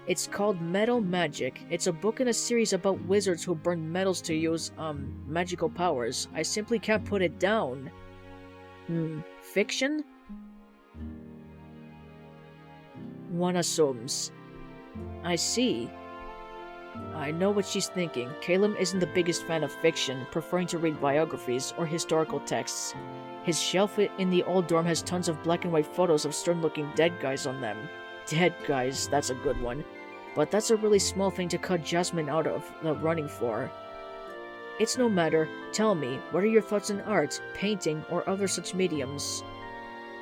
Speaker 1: It's called Metal Magic. It's a book in a series about wizards who burn metals to use, magical powers. I simply can't put it down. Fiction? One assumes. I see. I know what she's thinking. Caleb isn't the biggest fan of fiction, preferring to read biographies or historical texts. His shelf in the old dorm has tons of black and white photos of stern-looking dead guys on them. Dead guys, that's a good one. But that's a really small thing to cut Jasmine out of the running for. It's no matter. Tell me, what are your thoughts on art, painting, or other such mediums?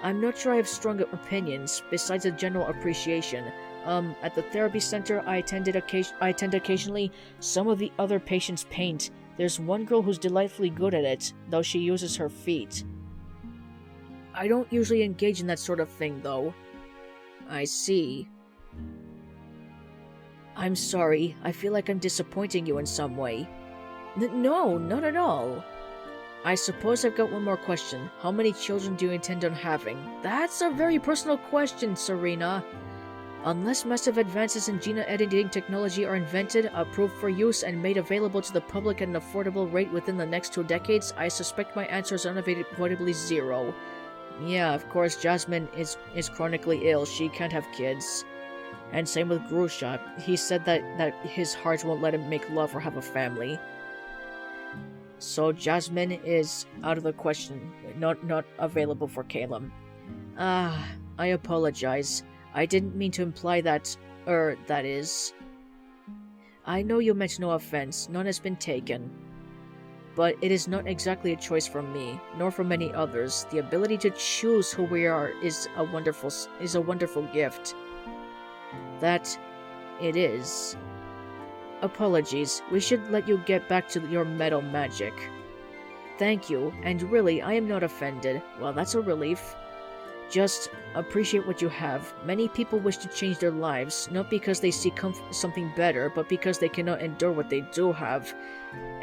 Speaker 1: I'm not sure I have strong opinions, besides a general appreciation. At the therapy center I attend occasionally, some of the other patients paint. There's one girl who's delightfully good at it, though she uses her feet. I don't usually engage in that sort of thing, though. I see. I'm sorry, I feel like I'm disappointing you in some way. No, not at all. I suppose I've got one more question. How many children do you intend on having? That's a very personal question, Serena. Unless massive advances in gene editing technology are invented, approved for use, and made available to the public at an affordable rate within the next 2 decades, I suspect my answer is unavoidably 0. Yeah, of course, Jasmine is chronically ill. She can't have kids. And same with Grusha. He said that his heart won't let him make love or have a family. So Jasmine is out of the question. Not available for Caleb. I apologize. I didn't mean to imply that, that is. I know you meant no offense. None has been taken. But it is not exactly a choice from me, nor from many others. The ability to choose who we are is a wonderful gift. That it is. Apologies, we should let you get back to your metal magic. Thank you, and really, I am not offended. Well, that's a relief. Just appreciate what you have. Many people wish to change their lives, not because they seek something better, but because they cannot endure what they do have.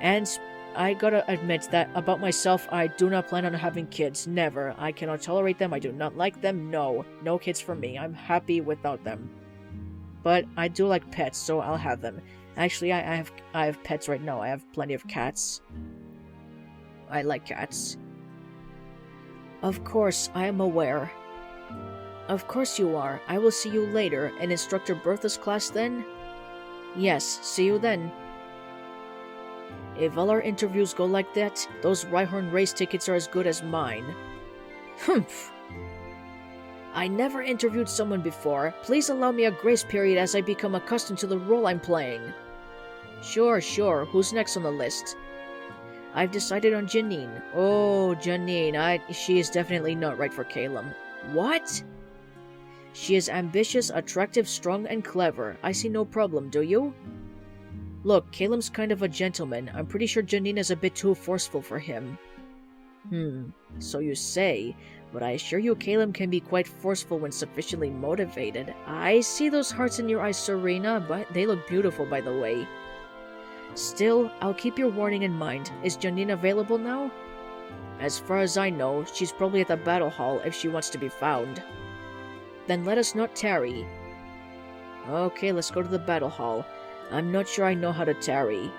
Speaker 1: And I gotta admit that about myself, I do not plan on having kids. Never. I cannot tolerate them. I do not like them. No. No kids for me. I'm happy without them. But I do like pets, so I'll have them. Actually, I have pets right now. I have plenty of cats. I like cats. Of course, I am aware. Of course you are. I will see you later. In Instructor Bertha's class then? Yes, see you then. If all our interviews go like that, those Rhyhorn race tickets are as good as mine. Humph! I never interviewed someone before. Please allow me a grace period as I become accustomed to the role I'm playing. Sure. Who's next on the list? I've decided on Janine. Oh, Janine. She is definitely not right for Caleb. What? She is ambitious, attractive, strong, and clever. I see no problem, do you? Look, Caleb's kind of a gentleman. I'm pretty sure Janine is a bit too forceful for him. So you say, but I assure you Caleb can be quite forceful when sufficiently motivated. I see those hearts in your eyes, Serena, but they look beautiful, by the way. Still, I'll keep your warning in mind. Is Janine available now? As far as I know, she's probably at the battle hall if she wants to be found. Then let us not tarry. Okay, let's go to the battle hall. I'm not sure I know how to tarry.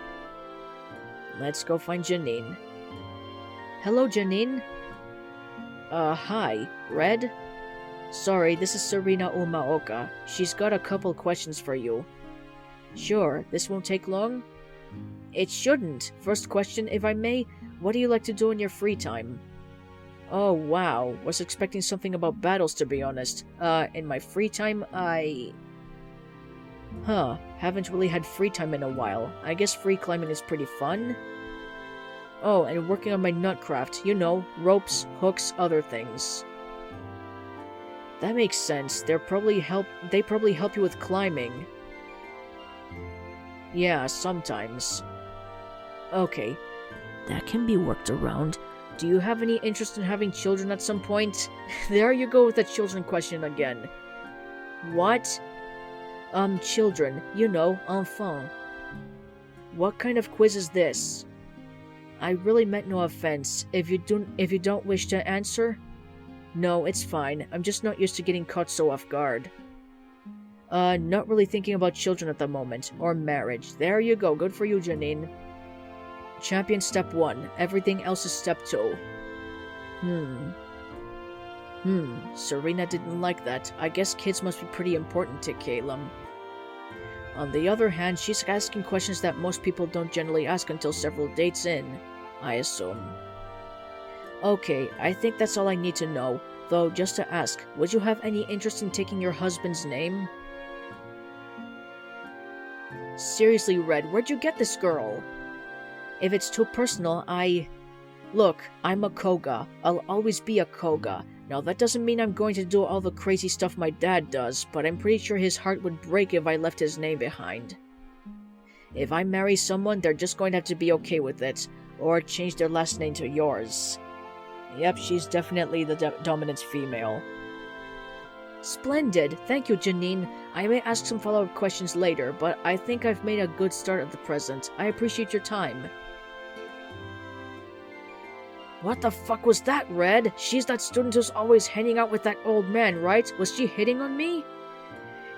Speaker 1: Let's go find Janine. Hello, Janine? Hi. Red? Sorry, this is Serena Umaoka. She's got a couple questions for you. Sure, this won't take long? It shouldn't. First question, if I may, what do you like to do in your free time? Oh, wow. Was expecting something about battles, to be honest. In my free time, haven't really had free time in a while. I guess free climbing is pretty fun. Oh, and working on my nutcraft. You know, ropes, hooks, other things. That makes sense. They probably help you with climbing. Yeah, sometimes. Okay. That can be worked around. Do you have any interest in having children at some point? There you go with the children question again. What? Children. You know, enfant. What kind of quiz is this? I really meant no offense. If you don't wish to answer? No, it's fine. I'm just not used to getting caught so off guard. Not really thinking about children at the moment. Or marriage. There you go. Good for you, Janine. Champion step 1. Everything else is step 2. Serena didn't like that. I guess kids must be pretty important to Caleb. On the other hand, she's asking questions that most people don't generally ask until several dates in, I assume. Okay, I think that's all I need to know. Though, just to ask, would you have any interest in taking your husband's name? Seriously, Red, where'd you get this girl? If it's too personal, Look, I'm a Koga. I'll always be a Koga. Now, that doesn't mean I'm going to do all the crazy stuff my dad does, but I'm pretty sure his heart would break if I left his name behind. If I marry someone, they're just going to have to be okay with it, or change their last name to yours. Yep, she's definitely the dominant female. Splendid! Thank you, Janine. I may ask some follow-up questions later, but I think I've made a good start at the present. I appreciate your time. What the fuck was that, Red? She's that student who's always hanging out with that old man, right? Was she hitting on me?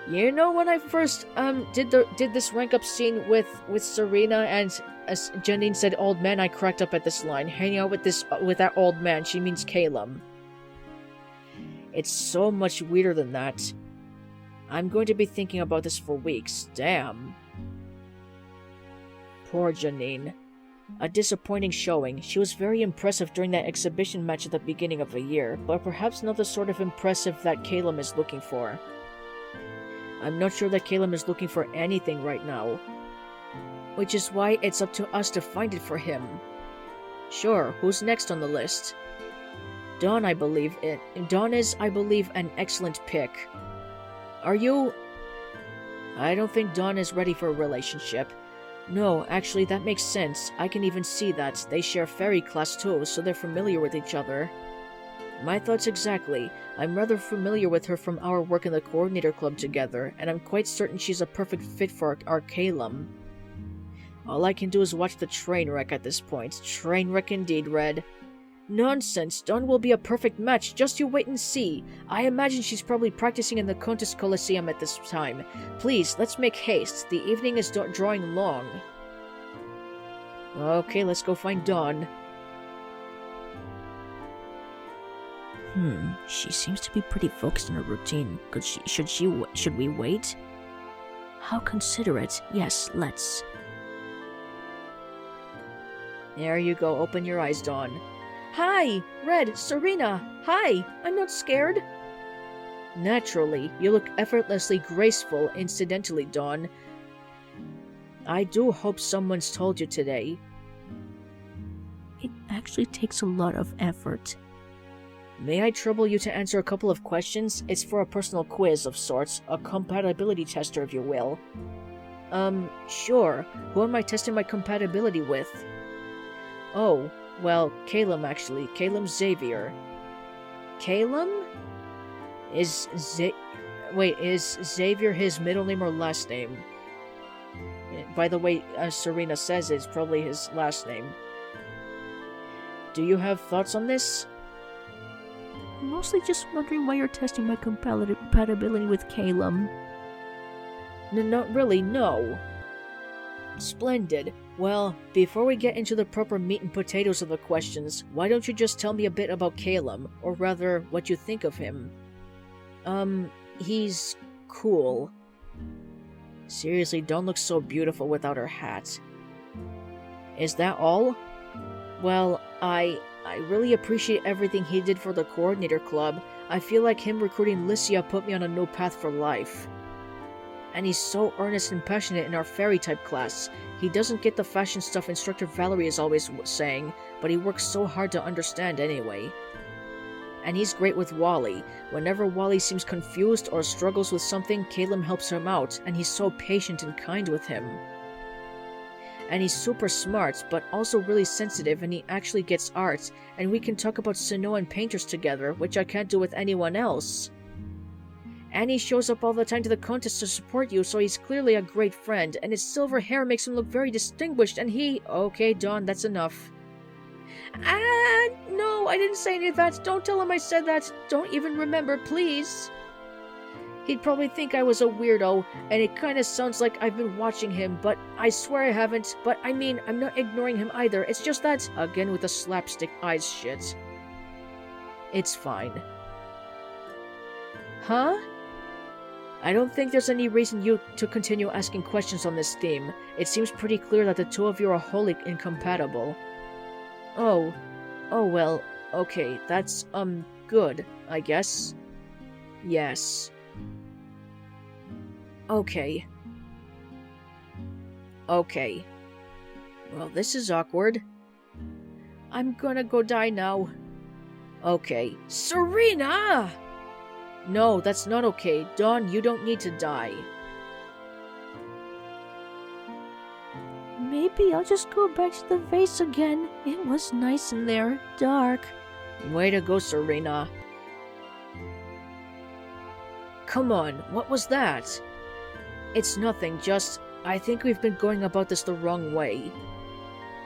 Speaker 1: You know, when I first did this rank-up scene with Serena, and as Janine said old man, I cracked up at this line. Hanging out with that old man, she means Calum. It's so much weirder than that. I'm going to be thinking about this for weeks. Damn. Poor Janine. A disappointing showing. She was very impressive during that exhibition match at the beginning of the year, but perhaps not the sort of impressive that Calum is looking for. I'm not sure that Calum is looking for anything right now. Which is why it's up to us to find it for him. Sure, who's next on the list? Dawn, I believe it. Dawn is, I believe, an excellent pick. Are you? I don't think Dawn is ready for a relationship. No, actually, that makes sense. I can even see that. They share fairy class too, so they're familiar with each other. My thoughts exactly. I'm rather familiar with her from our work in the coordinator club together, and I'm quite certain she's a perfect fit for our Calum. All I can do is watch the train wreck at this point. Train wreck indeed, Red. Nonsense, Dawn will be a perfect match, just you wait and see. I imagine she's probably practicing in the Countess Coliseum at this time. Please, let's make haste, the evening is drawing long. Okay, let's go find Dawn. She seems to be pretty focused on her routine. Should we wait? How considerate. Yes, let's. There you go, open your eyes, Dawn. Hi! Red, Serena! Hi! I'm not scared! Naturally, you look effortlessly graceful, incidentally, Dawn. I do hope someone's told you today. It actually takes a lot of effort. May I trouble you to answer a couple of questions? It's for a personal quiz of sorts, a compatibility tester, if you will. Sure. Who am I testing my compatibility with? Oh, well, Calum, actually. Calum Xavier. Calum? Is Xavier his middle name or last name? By the way, as Serena says, it's probably his last name. Do you have thoughts on this? I'm mostly just wondering why you're testing my compatibility with Calum. Not really, no. Splendid. Well, before we get into the proper meat and potatoes of the questions, why don't you just tell me a bit about Calum, or rather, what you think of him? He's cool. Seriously, don't look so beautiful without her hat. Is that all? Well, I really appreciate everything he did for the coordinator club. I feel like him recruiting Lycia put me on a new path for life. And he's so earnest and passionate in our fairy type class. He doesn't get the fashion stuff Instructor Valerie is always saying, but he works so hard to understand anyway. And he's great with Wally. Whenever Wally seems confused or struggles with something, Calum helps him out, and he's so patient and kind with him. And he's super smart, but also really sensitive, and he actually gets art, and we can talk about Sinoan painters together, which I can't do with anyone else. And he shows up all the time to the contest to support you, so he's clearly a great friend, and his silver hair makes him look very distinguished, and he— Okay, Dawn, that's enough. No, I didn't say any of that. Don't tell him I said that. Don't even remember, please. He'd probably think I was a weirdo, and it kinda sounds like I've been watching him, but I swear I haven't. But I mean, I'm not ignoring him either. It's just that— Again with the slapstick eyes shit. It's fine. Huh? I don't think there's any reason you to continue asking questions on this theme. It seems pretty clear that the two of you are wholly incompatible. Oh well, okay, that's, good, I guess. Yes. Okay. Well, this is awkward. I'm gonna go die now. Okay. Serena! No, that's not okay. Dawn, you don't need to die.
Speaker 2: Maybe I'll just go back to the vase again. It was nice in there, dark.
Speaker 1: Way to go, Serena. Come on, what was that? It's nothing, just, I think we've been going about this the wrong way.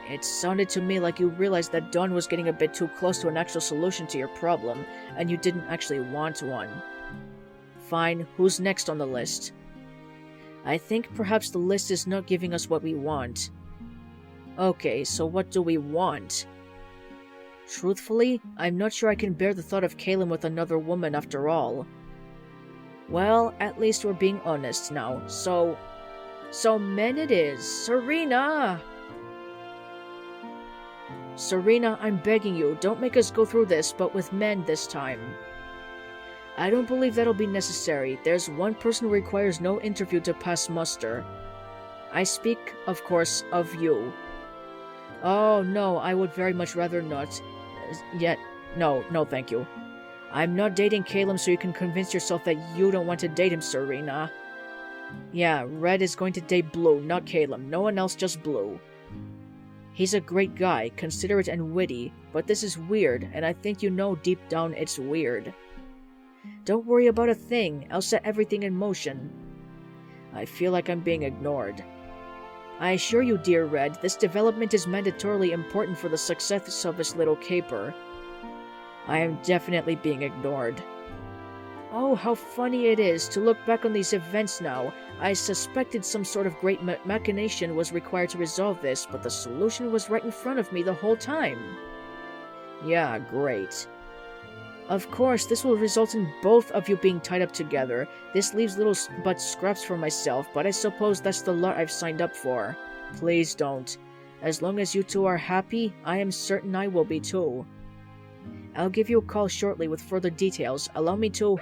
Speaker 1: It sounded to me like you realized that Dawn was getting a bit too close to an actual solution to your problem, and you didn't actually want one. Fine, who's next on the list? I think perhaps the list is not giving us what we want. Okay, so what do we want? Truthfully, I'm not sure I can bear the thought of Caleb with another woman after all. Well, at least we're being honest now, so men it is. Serena! Serena, I'm begging you, don't make us go through this, but with men this time. I don't believe that'll be necessary. There's one person who requires no interview to pass muster. I speak, of course, of you. Oh, no, I would very much rather not. Yet, no, thank you. I'm not dating Caleb, so you can convince yourself that you don't want to date him, Serena. Yeah, Red is going to date Blue, not Caleb. No one else, just Blue. He's a great guy, considerate and witty, but this is weird, and I think you know deep down it's weird. Don't worry about a thing, I'll set everything in motion. I feel like I'm being ignored. I assure you, dear Red, this development is mandatorily important for the success of this little caper. I am definitely being ignored. Oh, how funny it is to look back on these events now. I suspected some sort of great machination was required to resolve this, but the solution was right in front of me the whole time. Yeah, great. Of course, this will result in both of you being tied up together. This leaves little but scraps for myself, but I suppose that's the lot I've signed up for. Please don't. As long as you two are happy, I am certain I will be too. I'll give you a call shortly with further details. Allow me to...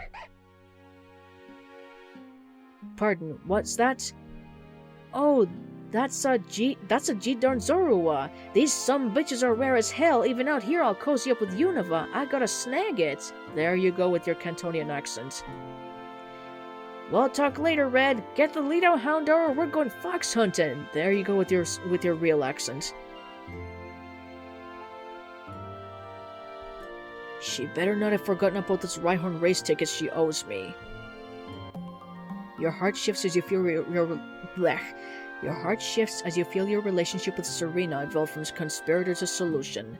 Speaker 1: Pardon, what's that? Oh, that's a G darn Zorua. These some bitches are rare as hell. Even out here I'll cozy up with Unova. I gotta snag it. There you go with your Cantonian accent. We'll talk later, Red. Get the Lido Hound or we're going fox hunting. There you go with your real accent. She better not have forgotten about those Rhyhorn race tickets she owes me. Your heart shifts as you feel Your heart shifts as you feel your relationship with Serena evolve from conspirator to solution.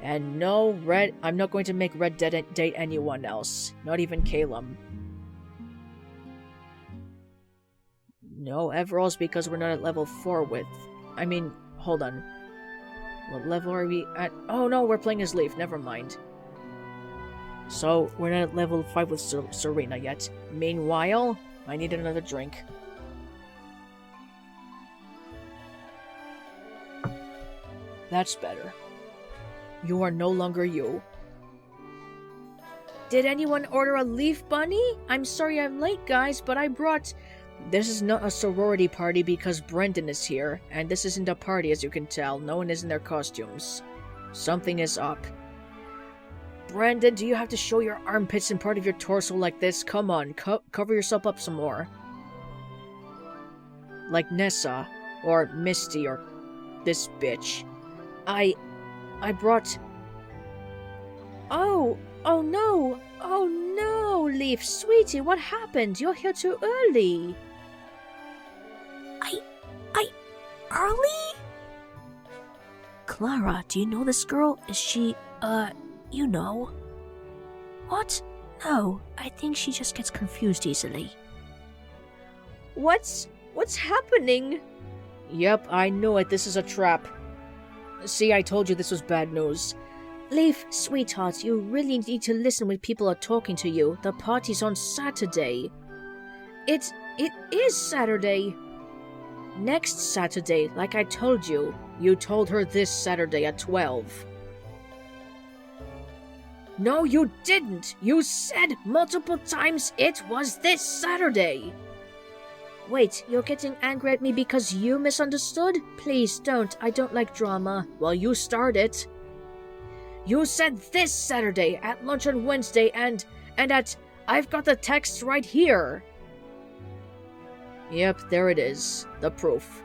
Speaker 1: And no, Red, I'm not going to make Red date anyone else. Not even Caleb. No, Everall's because we're not at level 4 with... I mean, hold on. What level are we at? Oh no, we're playing as Leaf, never mind. So, we're not at level 5 with Serena yet. Meanwhile, I need another drink. That's better. You are no longer you. Did anyone order a Leaf Bunny? I'm sorry I'm late, guys, but I brought... This is not a sorority party because Brendan is here, and this isn't a party as you can tell. No one is in their costumes. Something is up. Brendan, do you have to show your armpits and part of your torso like this? Come on, cover yourself up some more. Like Nessa, or Misty, or this bitch. I brought... Oh no, Leaf, sweetie, what happened? You're here too early.
Speaker 2: Early? Klara, do you know this girl? Is she, you know? What? No, I think she just gets confused easily.
Speaker 1: What's happening? Yep, I knew it. This is a trap. See, I told you this was bad news.
Speaker 2: Leaf, sweetheart, you really need to listen when people are talking to you. The party's on Saturday.
Speaker 1: It is Saturday. Next Saturday, like I told you. You told her this Saturday at 12. No, you didn't. You said multiple times it was this Saturday. Wait, you're getting angry at me because you misunderstood? Please don't. I don't like drama. Well, you started. You said this Saturday at lunch on Wednesday and at... I've got the text right here. Yep, there it is. The proof.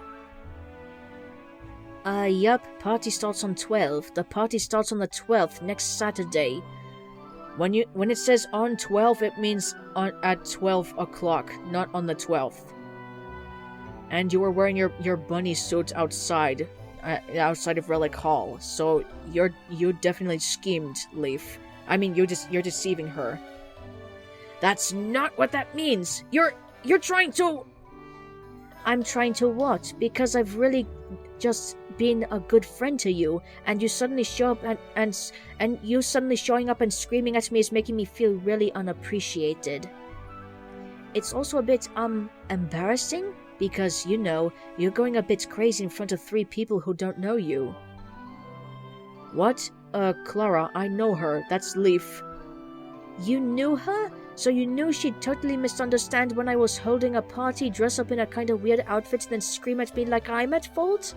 Speaker 1: Yup, party starts on 12. The party starts on the 12th, next Saturday. When it says on 12, it means at 12 o'clock, not on the 12th. And you were wearing your bunny suit outside of Relic Hall, so you definitely schemed, Leaf. I mean, you're deceiving her. That's not what that means. You're trying to... I'm trying to what? Because I've really just been a good friend to you, and you suddenly show up and you suddenly showing up and screaming at me is making me feel really unappreciated. It's also a bit embarrassing because, you know, you're going a bit crazy in front of 3 people who don't know you. What? Klara, I know her. That's Leaf. You knew her? So you knew she'd totally misunderstand when I was holding a party, dress up in a kind of weird outfit, then scream at me like I'm at fault?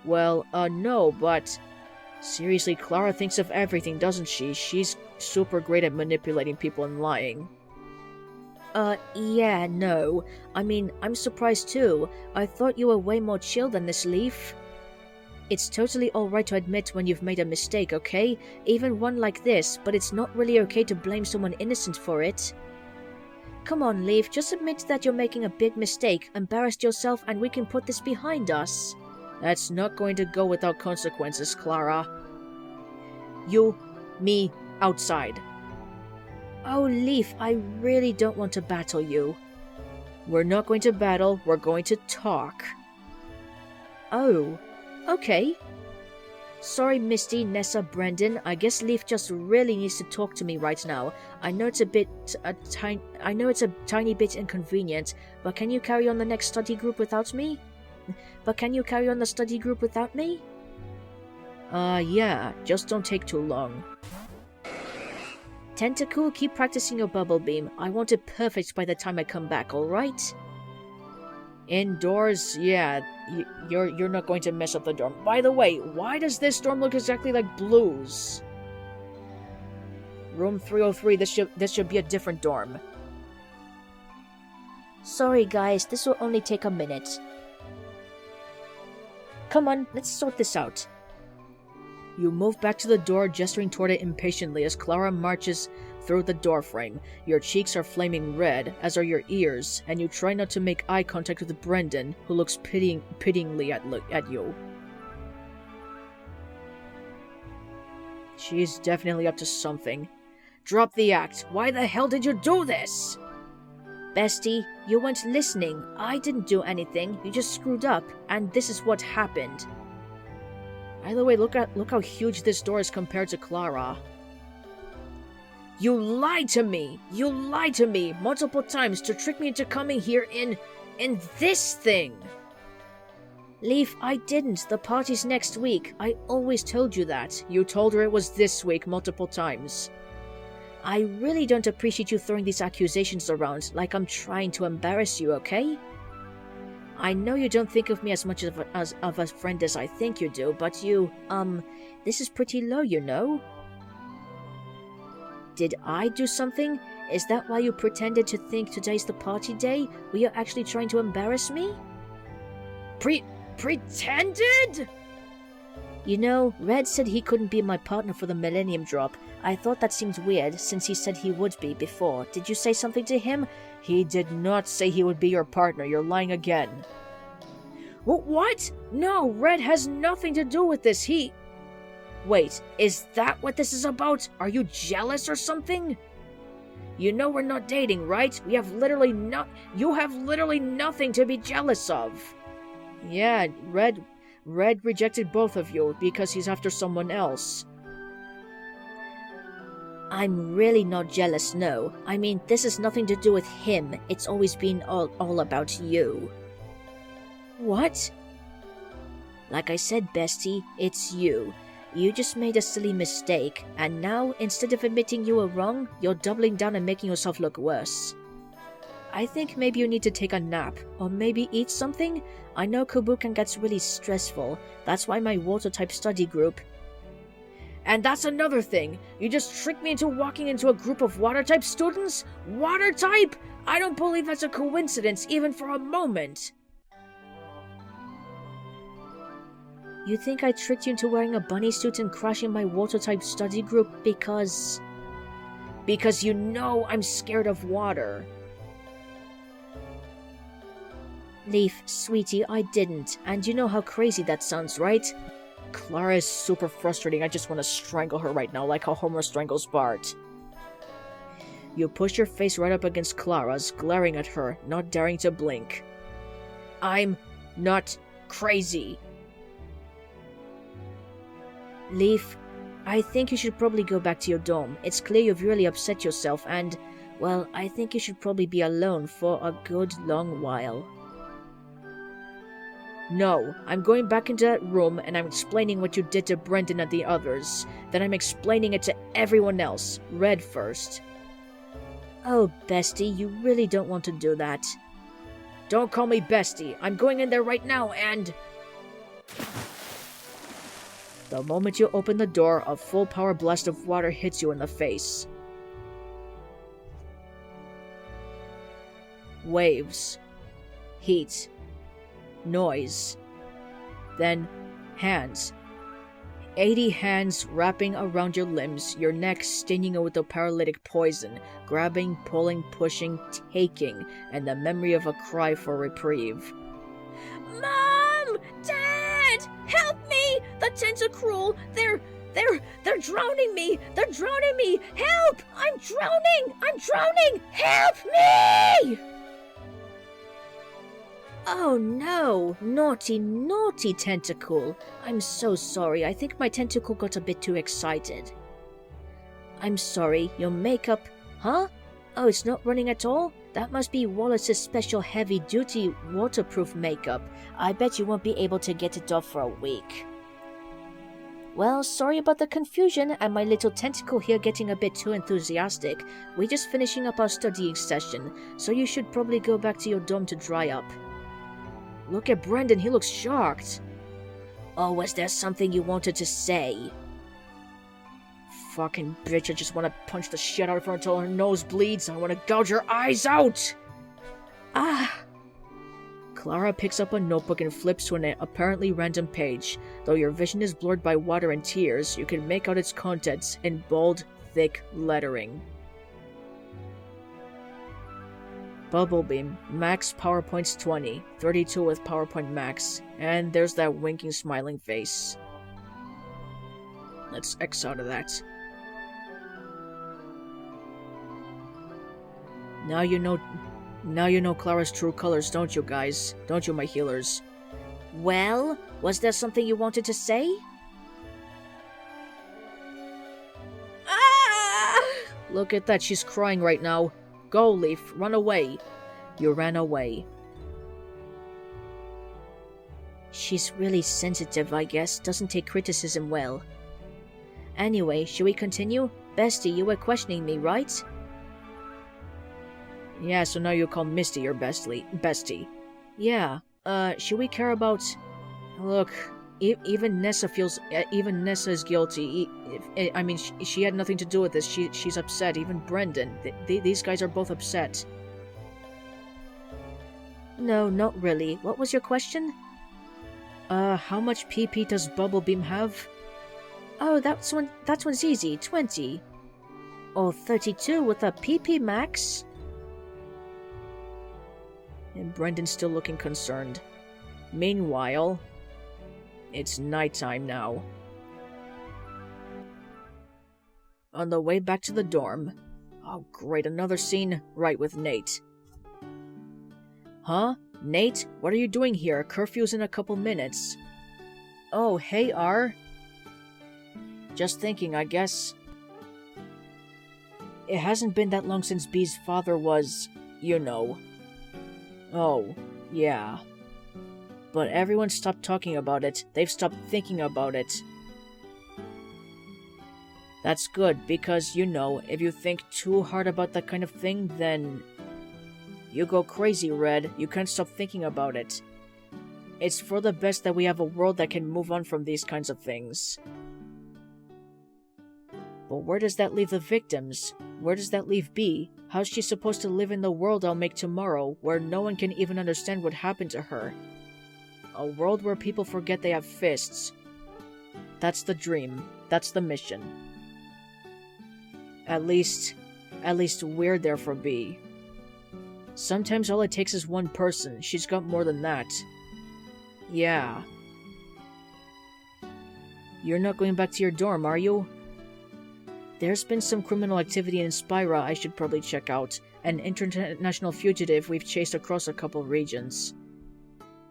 Speaker 1: Well, no, but... Seriously, Klara thinks of everything, doesn't she? She's super great at manipulating people and lying. Yeah, no. I mean, I'm surprised too. I thought you were way more chill than this, Leaf. It's totally alright to admit when you've made a mistake, okay? Even one like this, but it's not really okay to blame someone innocent for it. Come on, Leaf, just admit that you're making a big mistake, embarrassed yourself, and we can put this behind us. That's not going to go without consequences, Klara. You, me, outside. Oh, Leaf, I really don't want to battle you. We're not going to battle, we're going to talk. Oh, okay. Sorry, Misty, Nessa, Brendan. I guess Leaf just really needs to talk to me right now. I know it's a tiny bit inconvenient, but can you carry on the next study group without me? Yeah, just don't take too long. Tentacle, keep practicing your bubble beam. I want it perfect by the time I come back, alright? Indoors, yeah, you're not going to mess up the dorm. By the way, why does this dorm look exactly like Blue's? Room 303, this should be a different dorm.
Speaker 2: Sorry guys, this will only take a minute.
Speaker 1: Come on, let's sort this out. You move back to the door, gesturing toward it impatiently as Klara marches through the doorframe. Your cheeks are flaming red, as are your ears, and you try not to make eye contact with Brendan, who looks pityingly at you. She's definitely up to something. Drop the act. Why the hell did you do this?
Speaker 2: Bestie, you weren't listening. I didn't do anything. You just screwed up, and this is what happened.
Speaker 1: By the way, look how huge this door is compared to Klara. You lied to me! You lied to me multiple times to trick me into coming here in this thing!
Speaker 2: Leaf, I didn't. The party's next week. I always told you that.
Speaker 1: You told her it was this week multiple times.
Speaker 2: I really don't appreciate you throwing these accusations around like I'm trying to embarrass you, okay? I know you don't think of me as much of a friend as I think you do, but you, this is pretty low, you know? Did I do something? Is that why you pretended to think today's the party day? Were you actually trying to embarrass me?
Speaker 1: Pretended?
Speaker 2: You know, Red said he couldn't be my partner for the Millennium Drop. I thought that seemed weird, since he said he would be before. Did you say something to him?
Speaker 1: He did not say he would be your partner. You're lying again. What? No, Red has nothing to do with this. Wait, is that what this is about? Are you jealous or something? You know we're not dating, right? You have literally nothing to be jealous of. Yeah, Red rejected both of you because he's after someone else.
Speaker 2: I'm really not jealous, no. I mean, this has nothing to do with him. It's always been all about you. What? Like I said, bestie, it's you. You just made a silly mistake, and now, instead of admitting you were wrong, you're doubling down and making yourself look worse. I think maybe you need to take a nap, or maybe eat something? I know Kabukan gets really stressful. That's why my water-type study group...
Speaker 1: And that's another thing. You just tricked me into walking into a group of water-type students? Water-type? I don't believe that's a coincidence, even for a moment.
Speaker 2: You think I tricked you into wearing a bunny suit and crashing my water-type study group because...
Speaker 1: Because you know I'm scared of water.
Speaker 2: Leaf, sweetie, I didn't. And you know how crazy that sounds, right?
Speaker 1: Klara is super frustrating. I just want to strangle her right now, like how Homer strangles Bart. You push your face right up against Klara's, glaring at her, not daring to blink. I'm not crazy.
Speaker 2: Leaf, I think you should probably go back to your dorm. It's clear you've really upset yourself and, well, I think you should probably be alone for a good long while.
Speaker 1: No, I'm going back into that room and I'm explaining what you did to Brendan and the others. Then I'm explaining it to everyone else. Red first.
Speaker 2: Oh, bestie, you really don't want to do that.
Speaker 1: Don't call me bestie. I'm going in there right now and... The moment you open the door, a full power blast of water hits you in the face. Waves. Heat. Noise. Then, hands. 80 hands wrapping around your limbs, your neck stinging you with the paralytic poison, grabbing, pulling, pushing, taking, and the memory of a cry for reprieve.
Speaker 2: Mom! Dad! Help me! The tentacruel! They're drowning me! They're drowning me! Help! I'm drowning! I'm drowning! Help me! Oh no! Naughty, naughty tentacle! I'm so sorry. I think my tentacle got a bit too excited. I'm sorry. Your makeup... Huh? Oh, it's not running at all? That must be Wallace's special heavy-duty waterproof makeup. I bet you won't be able to get it off for a week. Well, sorry about the confusion and my little tentacle here getting a bit too enthusiastic. We're just finishing up our studying session, so you should probably go back to your dorm to dry up.
Speaker 1: Look at Brendan, he looks shocked.
Speaker 2: Oh, was there something you wanted to say?
Speaker 1: Fucking bitch, I just want to punch the shit out of her until her nose bleeds. I want to gouge her eyes out!
Speaker 2: Ah!
Speaker 1: Klara picks up a notebook and flips to an apparently random page. Though your vision is blurred by water and tears, you can make out its contents in bold, thick lettering. Bubble Beam, max PowerPoints 20, 32 with PowerPoint max, and there's that winking smiling face. Let's X out of that. Now you know Klara's true colors, don't you guys? Don't you, my healers?
Speaker 2: Well, was there something you wanted to say? Ah!
Speaker 1: Look at that, she's crying right now. Go, Leaf, run away. You ran away.
Speaker 2: She's really sensitive, I guess. Doesn't take criticism well. Anyway, should we continue? Bestie, you were questioning me, right?
Speaker 1: Yeah, so now you call Misty your bestie. Yeah, should we care about... Look, even Nessa is guilty. I mean, she had nothing to do with this. She's upset. Even Brendan. These guys are both upset.
Speaker 2: No, not really. What was your question?
Speaker 1: How much PP does Bubble Beam have?
Speaker 2: Oh, that one's easy. 20. Or 32 with a PP max.
Speaker 1: And Brendan's still looking concerned. Meanwhile... It's nighttime now. On the way back to the dorm... Oh great, another scene right with Nate. Huh? Nate? What are you doing here? Curfew's in a couple minutes. Oh, hey R. Just thinking, I guess. It hasn't been that long since B's father was, you know. Oh, yeah. But everyone stopped talking about it. They've stopped thinking about it. That's good, because, you know, if you think too hard about that kind of thing, then you go crazy, Red. You can't stop thinking about it. It's for the best that we have a world that can move on from these kinds of things. But where does that leave the victims? Where does that leave Bea? How's she supposed to live in the world I'll make tomorrow, where no one can even understand what happened to her? A world where people forget they have fists. That's the dream. That's the mission. At least we're there for Bea. Sometimes all it takes is one person. She's got more than that. Yeah. You're not going back to your dorm, are you? There's been some criminal activity in Spira I should probably check out. An international fugitive we've chased across a couple regions.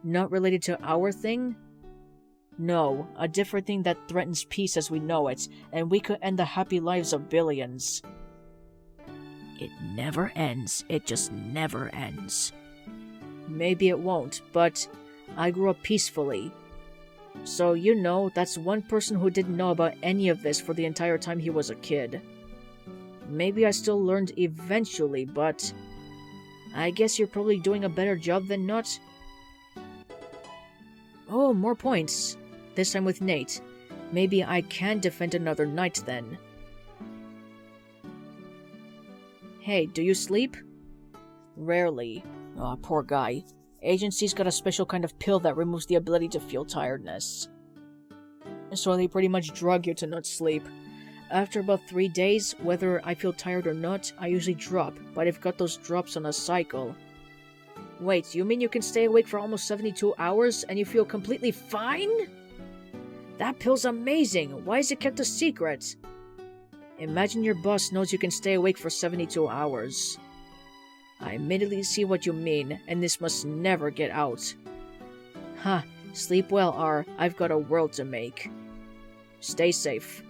Speaker 1: Not related to our thing? No, a different thing that threatens peace as we know it, and we could end the happy lives of billions. It never ends. It just never ends. Maybe it won't, but I grew up peacefully. So, you know, that's one person who didn't know about any of this for the entire time he was a kid. Maybe I still learned eventually, but I guess you're probably doing a better job than not. Oh, more points. This time with Nate. Maybe I can defend another night then. Hey, do you sleep? Rarely. Aw, poor guy. Agency's got a special kind of pill that removes the ability to feel tiredness. So they pretty much drug you to not sleep. After about 3 days, whether I feel tired or not, I usually drop, but I've got those drops on a cycle. Wait, you mean you can stay awake for almost 72 hours and you feel completely fine? That pill's amazing! Why is it kept a secret? Imagine your boss knows you can stay awake for 72 hours. I immediately see what you mean, and this must never get out. Huh, sleep well, R. I've got a world to make. Stay safe.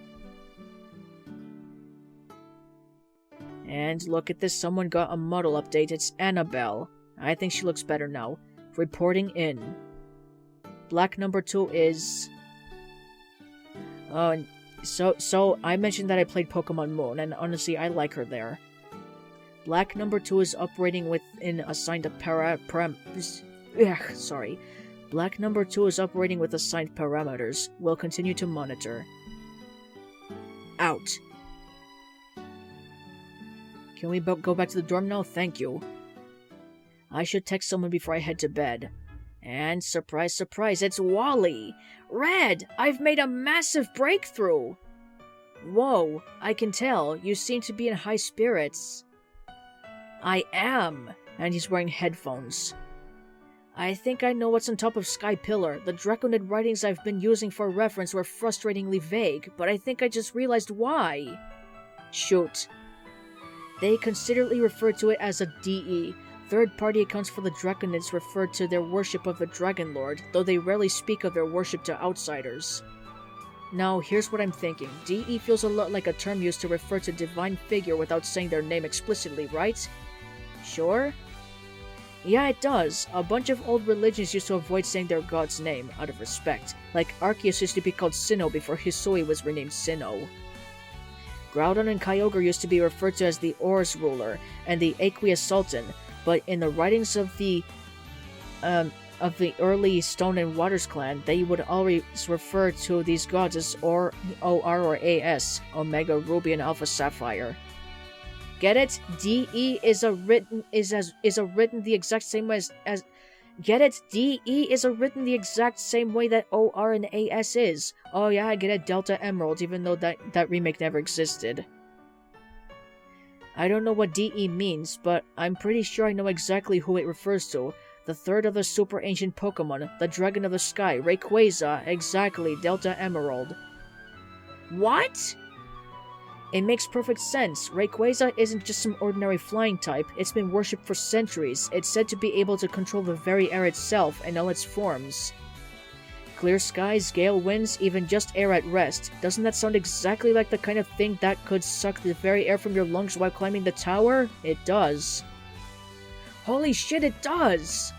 Speaker 1: And look at this, someone got a model update. It's Annabelle. I think she looks better now. Reporting in. Black number 2 is... So I mentioned that I played Pokemon Moon, and honestly, I like her there. Black number 2 is operating within assigned Black number 2 is operating with assigned parameters. We'll continue to monitor. Out. Can we go back to the dorm now? Thank you. I should text someone before I head to bed. And surprise, surprise, it's Wally! Red! I've made a massive breakthrough! Whoa, I can tell. You seem to be in high spirits. I am. And he's wearing headphones. I think I know what's on top of Sky Pillar. The Draconid writings I've been using for reference were frustratingly vague, but I think I just realized why. Shoot. They considerately refer to it as a DE. Third-party accounts for the Draconids refer to their worship of the Dragon Lord, though they rarely speak of their worship to outsiders. Now, here's what I'm thinking. DE feels a lot like a term used to refer to divine figure without saying their name explicitly, right? Sure? Yeah, it does. A bunch of old religions used to avoid saying their god's name, out of respect. Like Arceus used to be called Sinnoh before Hisui was renamed Sinnoh. Groudon and Kyogre used to be referred to as the Ors ruler and the Aqueous Sultan, but in the writings of the early Stone and Waters clan, they would always refer to these gods as OR or AS, Omega Ruby and Alpha Sapphire. Get it? DE is written the exact same way as get it? DE is written the exact same way that OR and AS is. Oh yeah, I get it, Delta Emerald, even though that remake never existed. I don't know what DE means, but I'm pretty sure I know exactly who it refers to. The third of the super ancient Pokemon, the Dragon of the Sky, Rayquaza, exactly, Delta Emerald. What? It makes perfect sense. Rayquaza isn't just some ordinary flying type, it's been worshipped for centuries. It's said to be able to control the very air itself and all its forms. Clear skies, gale winds, even just air at rest. Doesn't that sound exactly like the kind of thing that could suck the very air from your lungs while climbing the tower? It does. Holy shit, it does!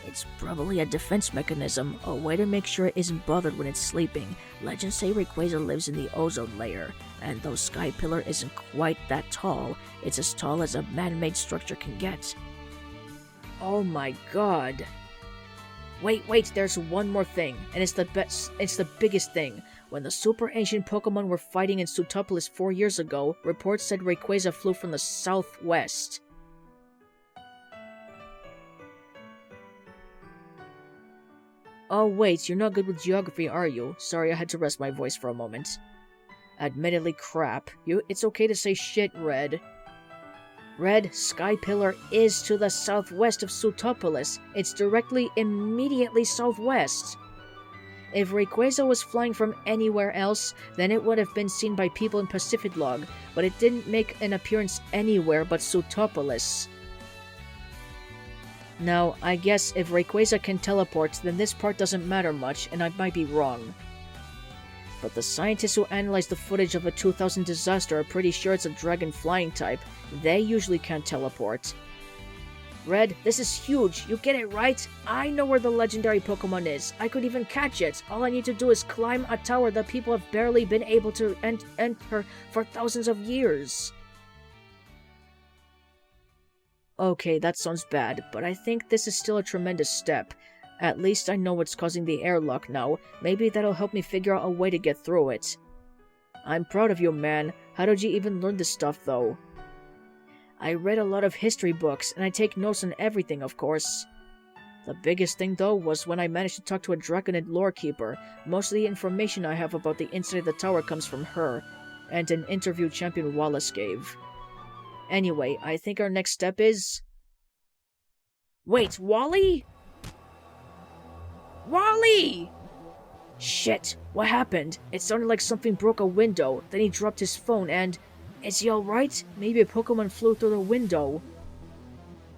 Speaker 2: It's probably a defense mechanism, a way to make sure it isn't bothered when it's sleeping. Legends say Rayquaza lives in the ozone layer, and though Sky Pillar isn't quite that tall, it's as tall as a man-made structure can get.
Speaker 1: Oh my god. Wait, there's one more thing, and it's the biggest thing. When the super ancient Pokemon were fighting in Sutopolis 4 years ago, reports said Rayquaza flew from the southwest. Oh wait, you're not good with geography, are you? Sorry, I had to rest my voice for a moment. Admittedly crap. It's okay to say shit, Red. Red, Sky Pillar is to the southwest of Sutopolis. It's directly, immediately southwest. If Rayquaza was flying from anywhere else, then it would have been seen by people in Pacific Log, but it didn't make an appearance anywhere but Sutopolis. Now, I guess if Rayquaza can teleport, then this part doesn't matter much, and I might be wrong. But the scientists who analyzed the footage of a 2000 disaster are pretty sure it's a dragon flying type. They usually can't teleport. Red, this is huge. You get it right? I know where the legendary Pokemon is. I could even catch it. All I need to do is climb a tower that people have barely been able to enter for thousands of years. Okay, that sounds bad, but I think this is still a tremendous step. At least I know what's causing the airlock now. Maybe that'll help me figure out a way to get through it. I'm proud of you, man. How did you even learn this stuff, though? I read a lot of history books, and I take notes on everything, of course. The biggest thing, though, was when I managed to talk to a Draconid lorekeeper. Most of the information I have about the inside of the tower comes from her, and an interview Champion Wallace gave. Anyway, I think our next step is... Wait, Wally? Wally! Shit, what happened? It sounded like something broke a window, then he dropped his phone and... Is he alright? Maybe a Pokemon flew through the window.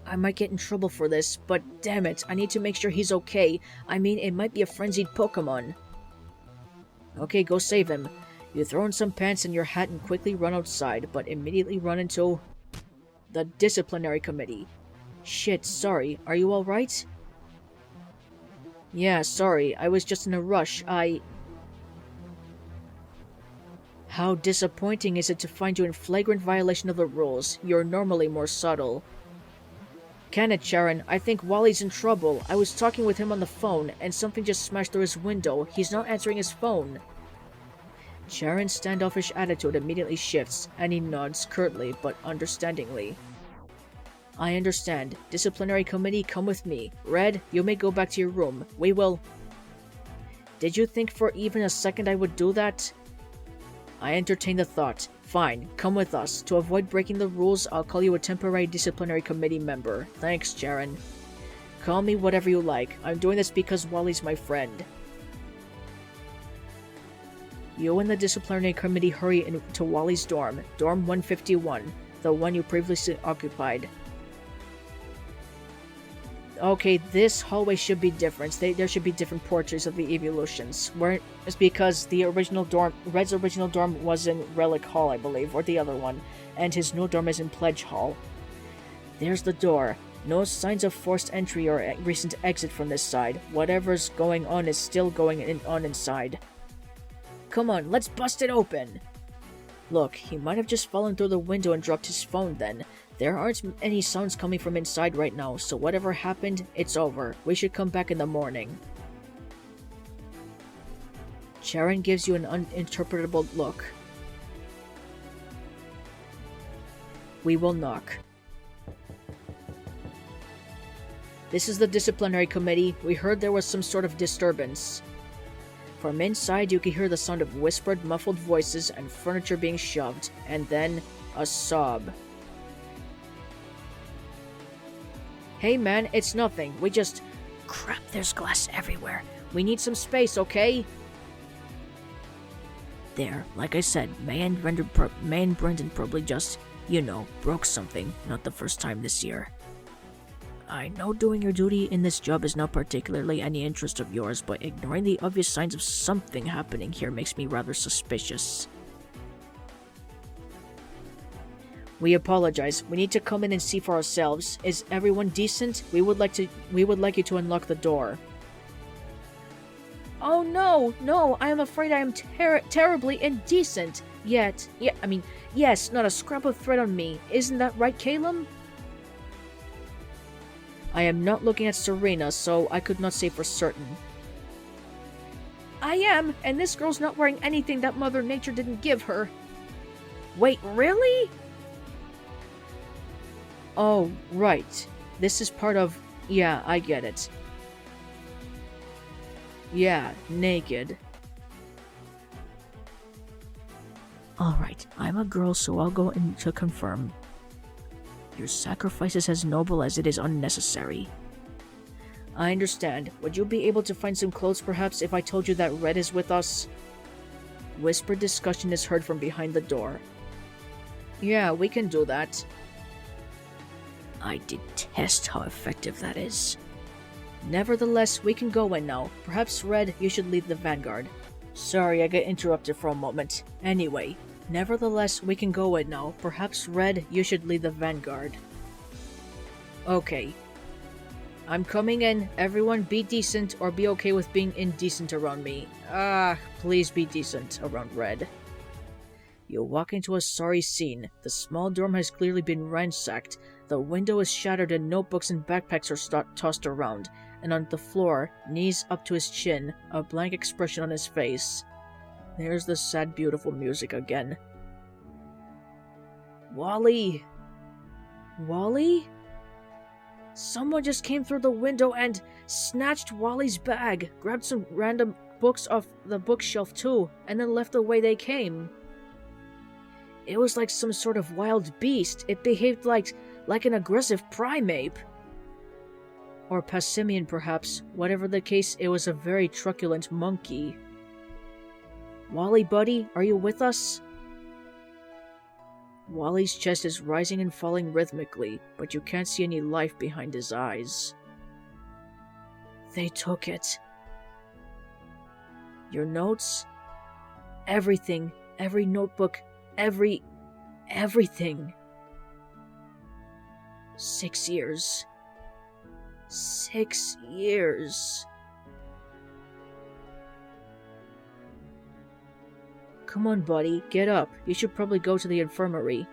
Speaker 1: I might get in trouble for this, but damn it, I need to make sure he's okay. I mean, it might be a frenzied Pokemon. Okay, go save him. You throw in some pants and your hat and quickly run outside, but immediately run into... the disciplinary committee. Shit, sorry, are you alright? Yeah, sorry, I was just in a rush, How disappointing is it to find you in flagrant violation of the rules? You're normally more subtle. Can it, Sharon? I think Wally's in trouble. I was talking with him on the phone, and something just smashed through his window. He's not answering his phone. Sharon's standoffish attitude immediately shifts, and he nods curtly but understandingly. I understand. Disciplinary committee, come with me. Red, you may go back to your room. We will... Did you think for even a second I would do that? I entertained the thought. Fine, come with us. To avoid breaking the rules, I'll call you a temporary disciplinary committee member. Thanks, Sharon. Call me whatever you like. I'm doing this because Wally's my friend. You and the disciplinary committee hurry into Wally's dorm, Dorm 151, the one you previously occupied. Okay, this hallway should be different. There should be different portraits of the evolutions. It's because the original dorm, Red's original dorm was in Relic Hall, I believe, or the other one, and his new dorm is in Pledge Hall. There's the door. No signs of forced entry or recent exit from this side. Whatever's going on is still going on inside. Come on, let's bust it open! Look, he might have just fallen through the window and dropped his phone then. There aren't any sounds coming from inside right now, so whatever happened, it's over. We should come back in the morning. Sharon gives you an uninterpretable look. We will knock. This is the disciplinary committee. We heard there was some sort of disturbance. From inside, you can hear the sound of whispered, muffled voices and furniture being shoved, and then a sob. Hey man, it's nothing. We just... Crap, there's glass everywhere. We need some space, okay?
Speaker 2: There, like I said, May and Brendan probably just, broke something. Not the first time this year. I know doing your duty in this job is not particularly any interest of yours, but ignoring the obvious signs of something happening here makes me rather suspicious.
Speaker 1: We apologize. We need to come in and see for ourselves. Is everyone decent? We would like you to unlock the door.
Speaker 2: Oh no, I am afraid I am terribly indecent. Yes, not a scrap of thread on me. Isn't that right, Caleb?
Speaker 1: I am not looking at Serena, so I could not say for certain.
Speaker 2: I am, and this girl's not wearing anything that Mother Nature didn't give her.
Speaker 1: Wait, really? Oh, right. This is part of... Yeah, I get it. Yeah, naked.
Speaker 2: Alright, I'm a girl, so I'll go in to confirm. Your sacrifice is as noble as it is unnecessary.
Speaker 1: I understand. Would you be able to find some clothes, perhaps, if I told you that Red is with us? Whispered discussion is heard from behind the door. Yeah, we can do that.
Speaker 2: I detest how effective that is.
Speaker 1: Nevertheless, we can go in now. Perhaps, Red, you should lead the vanguard. Sorry, I got interrupted for a moment. Anyway, nevertheless, we can go in now. Perhaps, Red, you should lead the vanguard. Okay. I'm coming in. Everyone be decent or be okay with being indecent around me. Please be decent around Red. You walk into a sorry scene. The small dorm has clearly been ransacked. The window is shattered and notebooks and backpacks are tossed around. And on the floor, knees up to his chin, a blank expression on his face. There's the sad, beautiful music again. Wally! Wally? Someone just came through the window and snatched Wally's bag, grabbed some random books off the bookshelf too, and then left the way they came. It was like some sort of wild beast. It behaved like an aggressive primate. Or Passimian, perhaps. Whatever the case, it was a very truculent monkey. Wally, buddy, are you with us? Wally's chest is rising and falling rhythmically, but you can't see any life behind his eyes. They took it. Your notes? Everything. Every notebook. Everything. 6 years. 6 years. Come on, buddy, get up. You should probably go to the infirmary.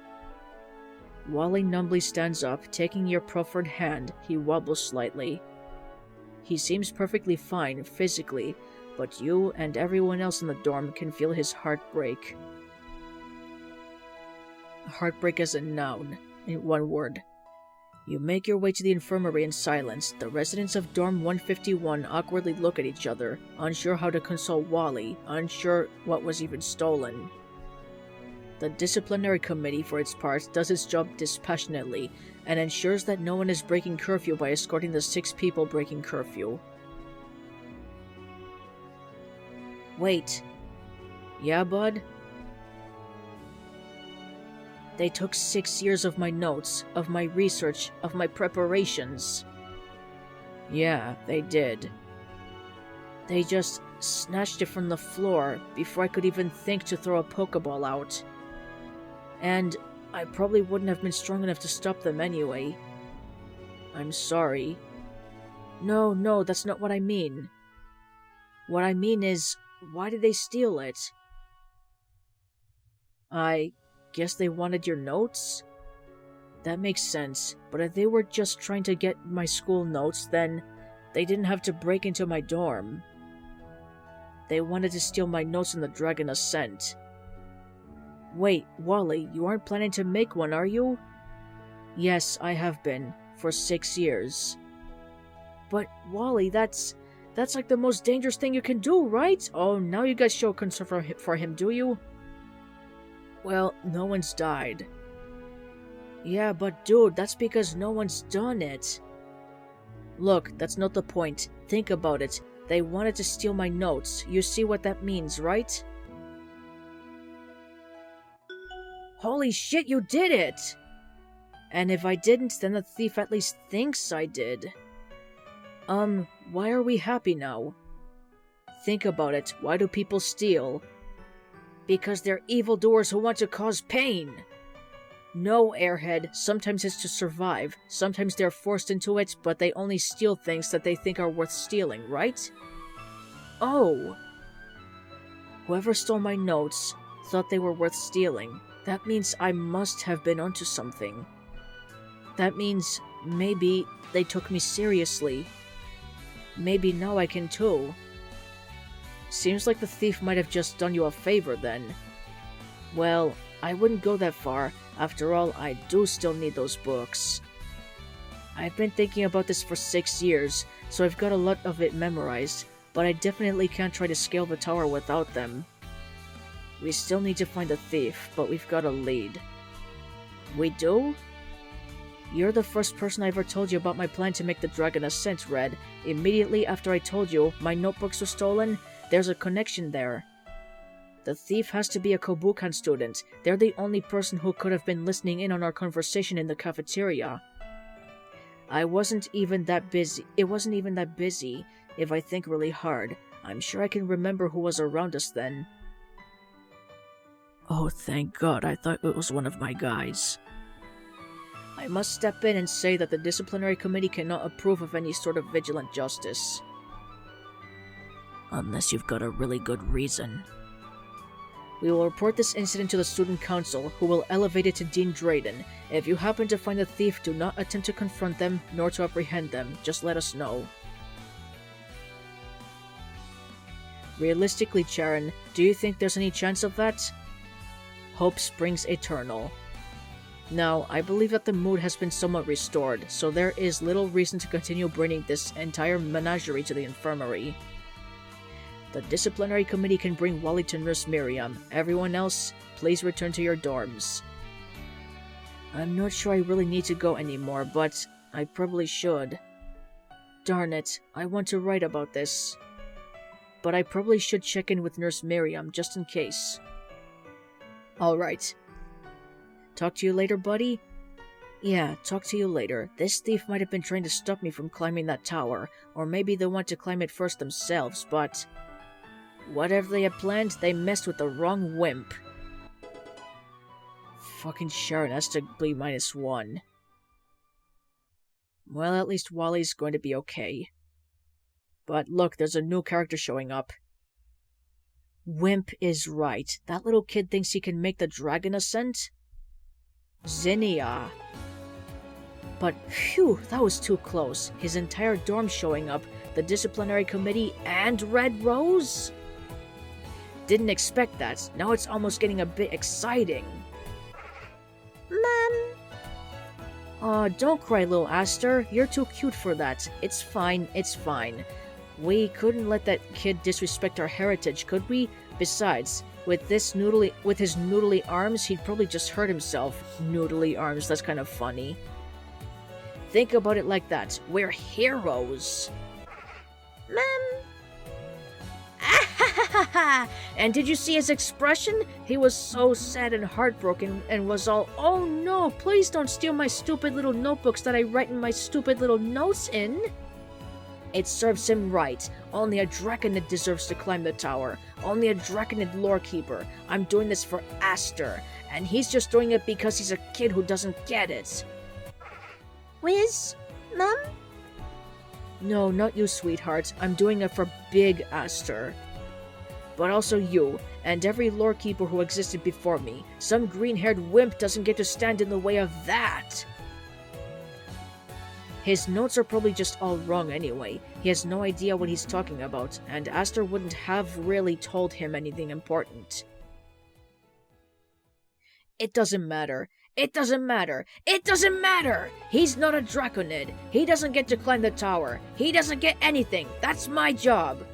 Speaker 1: Wally numbly stands up, taking your proffered hand. He wobbles slightly. He seems perfectly fine, physically, but you and everyone else in the dorm can feel his heart break. Heartbreak as a noun, in one word. You make your way to the infirmary in silence. The residents of Dorm 151 awkwardly look at each other, unsure how to console Wally, unsure what was even stolen. The disciplinary committee, for its part, does its job dispassionately, and ensures that no one is breaking curfew by escorting the 6 people breaking curfew. Wait. Yeah, bud? They took 6 years of my notes, of my research, of my preparations. Yeah, they did. They just snatched it from the floor before I could even think to throw a Pokeball out. And I probably wouldn't have been strong enough to stop them anyway. I'm sorry. No, that's not what I mean. What I mean is, why did they steal it? I guess they wanted your notes? That makes sense, but if they were just trying to get my school notes, then they didn't have to break into my dorm. They wanted to steal my notes in the Dragon Ascent. Wait, Wally, you aren't planning to make one, are you? Yes, I have been, for 6 years. But, Wally, that's like the most dangerous thing you can do, right? Oh, now you guys show concern for him, do you? Well, no one's died. Yeah, but dude, that's because no one's done it. Look, that's not the point. Think about it. They wanted to steal my notes. You see what that means, right? Holy shit, you did it! And if I didn't, then the thief at least thinks I did. Why are we happy now? Think about it. Why do people steal? Because they're evildoers who want to cause pain. No, airhead, sometimes it's to survive. Sometimes they're forced into it, but they only steal things that they think are worth stealing, right? Oh. Whoever stole my notes thought they were worth stealing. That means I must have been onto something. That means maybe they took me seriously. Maybe now I can too. Seems like the thief might have just done you a favor then. Well, I wouldn't go that far. After all, I do still need those books. I've been thinking about this for 6 years, so I've got a lot of it memorized, but I definitely can't try to scale the tower without them. We still need to find the thief, but we've got a lead. We do? You're the first person I ever told you about my plan to make the dragon ascent, Red. Immediately after I told you my notebooks were stolen, there's a connection there. The thief has to be a Kobukan student. They're the only person who could have been listening in on our conversation in the cafeteria. It wasn't even that busy. If I think really hard. I'm sure I can remember who was around us then. Oh, thank God. I thought it was one of my guys. I must step in and say that the disciplinary committee cannot approve of any sort of vigilant justice. Unless you've got a really good reason. We will report this incident to the student council, who will elevate it to Dean Drayden. If you happen to find the thief, do not attempt to confront them, nor to apprehend them. Just let us know. Realistically, Charon, do you think there's any chance of that? Hope springs eternal. Now, I believe that the mood has been somewhat restored, so there is little reason to continue bringing this entire menagerie to the infirmary. The disciplinary committee can bring Wally to Nurse Miriam. Everyone else, please return to your dorms. I'm not sure I really need to go anymore, but I probably should. Darn it, I want to write about this. But I probably should check in with Nurse Miriam, just in case. Alright. Talk to you later, buddy? Yeah, talk to you later. This thief might have been trying to stop me from climbing that tower, or maybe they want to climb it first themselves, but... whatever they had planned, they messed with the wrong wimp. Fucking Sharon has to be -1. Well, at least Wally's going to be okay. But look, there's a new character showing up. Wimp is right. That little kid thinks he can make the dragon ascent? Zinnia. But phew, that was too close. His entire dorm showing up, the disciplinary committee, and Red Rose? Didn't expect that. Now it's almost getting a bit exciting.
Speaker 2: Mom!
Speaker 1: Aw, don't cry, little Aster. You're too cute for that. It's fine, it's fine. We couldn't let that kid disrespect our heritage, could we? Besides, with his noodly arms, he'd probably just hurt himself. Noodly arms, that's kind of funny. Think about it like that. We're heroes.
Speaker 2: Mom!
Speaker 1: And did you see his expression? He was so sad and heartbroken and was all, "Oh no, please don't steal my stupid little notebooks that I write in my stupid little notes in." It serves him right. Only a Draconid deserves to climb the tower. Only a Draconid lorekeeper. I'm doing this for Aster, and he's just doing it because he's a kid who doesn't get it.
Speaker 2: Wiz? Mom?
Speaker 1: No, not you, sweetheart. I'm doing it for Big Aster. But also you, and every lorekeeper who existed before me. Some green-haired wimp doesn't get to stand in the way of that. His notes are probably just all wrong anyway. He has no idea what he's talking about, and Aster wouldn't have really told him anything important. It doesn't matter. It doesn't matter. It doesn't matter! He's not a Draconid. He doesn't get to climb the tower. He doesn't get anything. That's my job.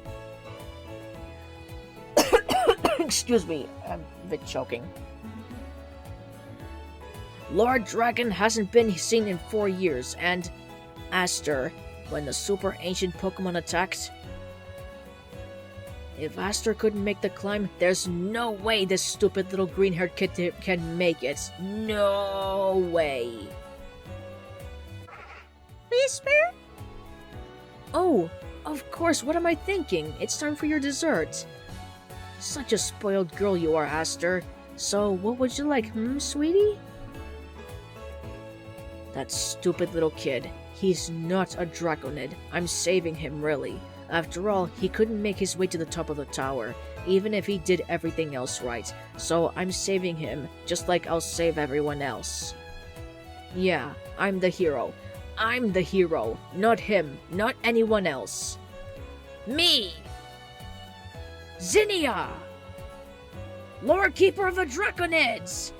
Speaker 1: Excuse me, I'm a bit choking. Lord Dragon hasn't been seen in 4 years, and Aster, when the super ancient Pokemon attacked. If Aster couldn't make the climb, there's no way this stupid little green-haired kid can make it. No way.
Speaker 2: whisper?
Speaker 1: Oh, of course, what am I thinking? It's time for your dessert. Such a spoiled girl you are, Aster. So, what would you like, sweetie? That stupid little kid. He's not a Draconid. I'm saving him, really. After all, he couldn't make his way to the top of the tower, even if he did everything else right. So I'm saving him, just like I'll save everyone else. Yeah, I'm the hero. I'm the hero, not him, not anyone else. Me! Zinnia! Lord Keeper of the Draconids!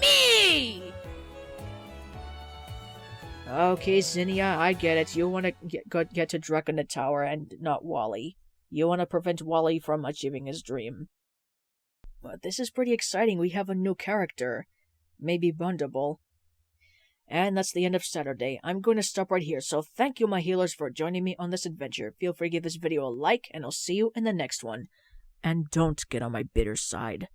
Speaker 1: Me! Okay, Zinnia, I get it. You want to get to Draconid Tower and not Wally. You want to prevent Wally from achieving his dream. But this is pretty exciting. We have a new character. Maybe bondable. And that's the end of Saturday. I'm going to stop right here, so thank you, my healers, for joining me on this adventure. Feel free to give this video a like, and I'll see you in the next one. And don't get on my bitter side.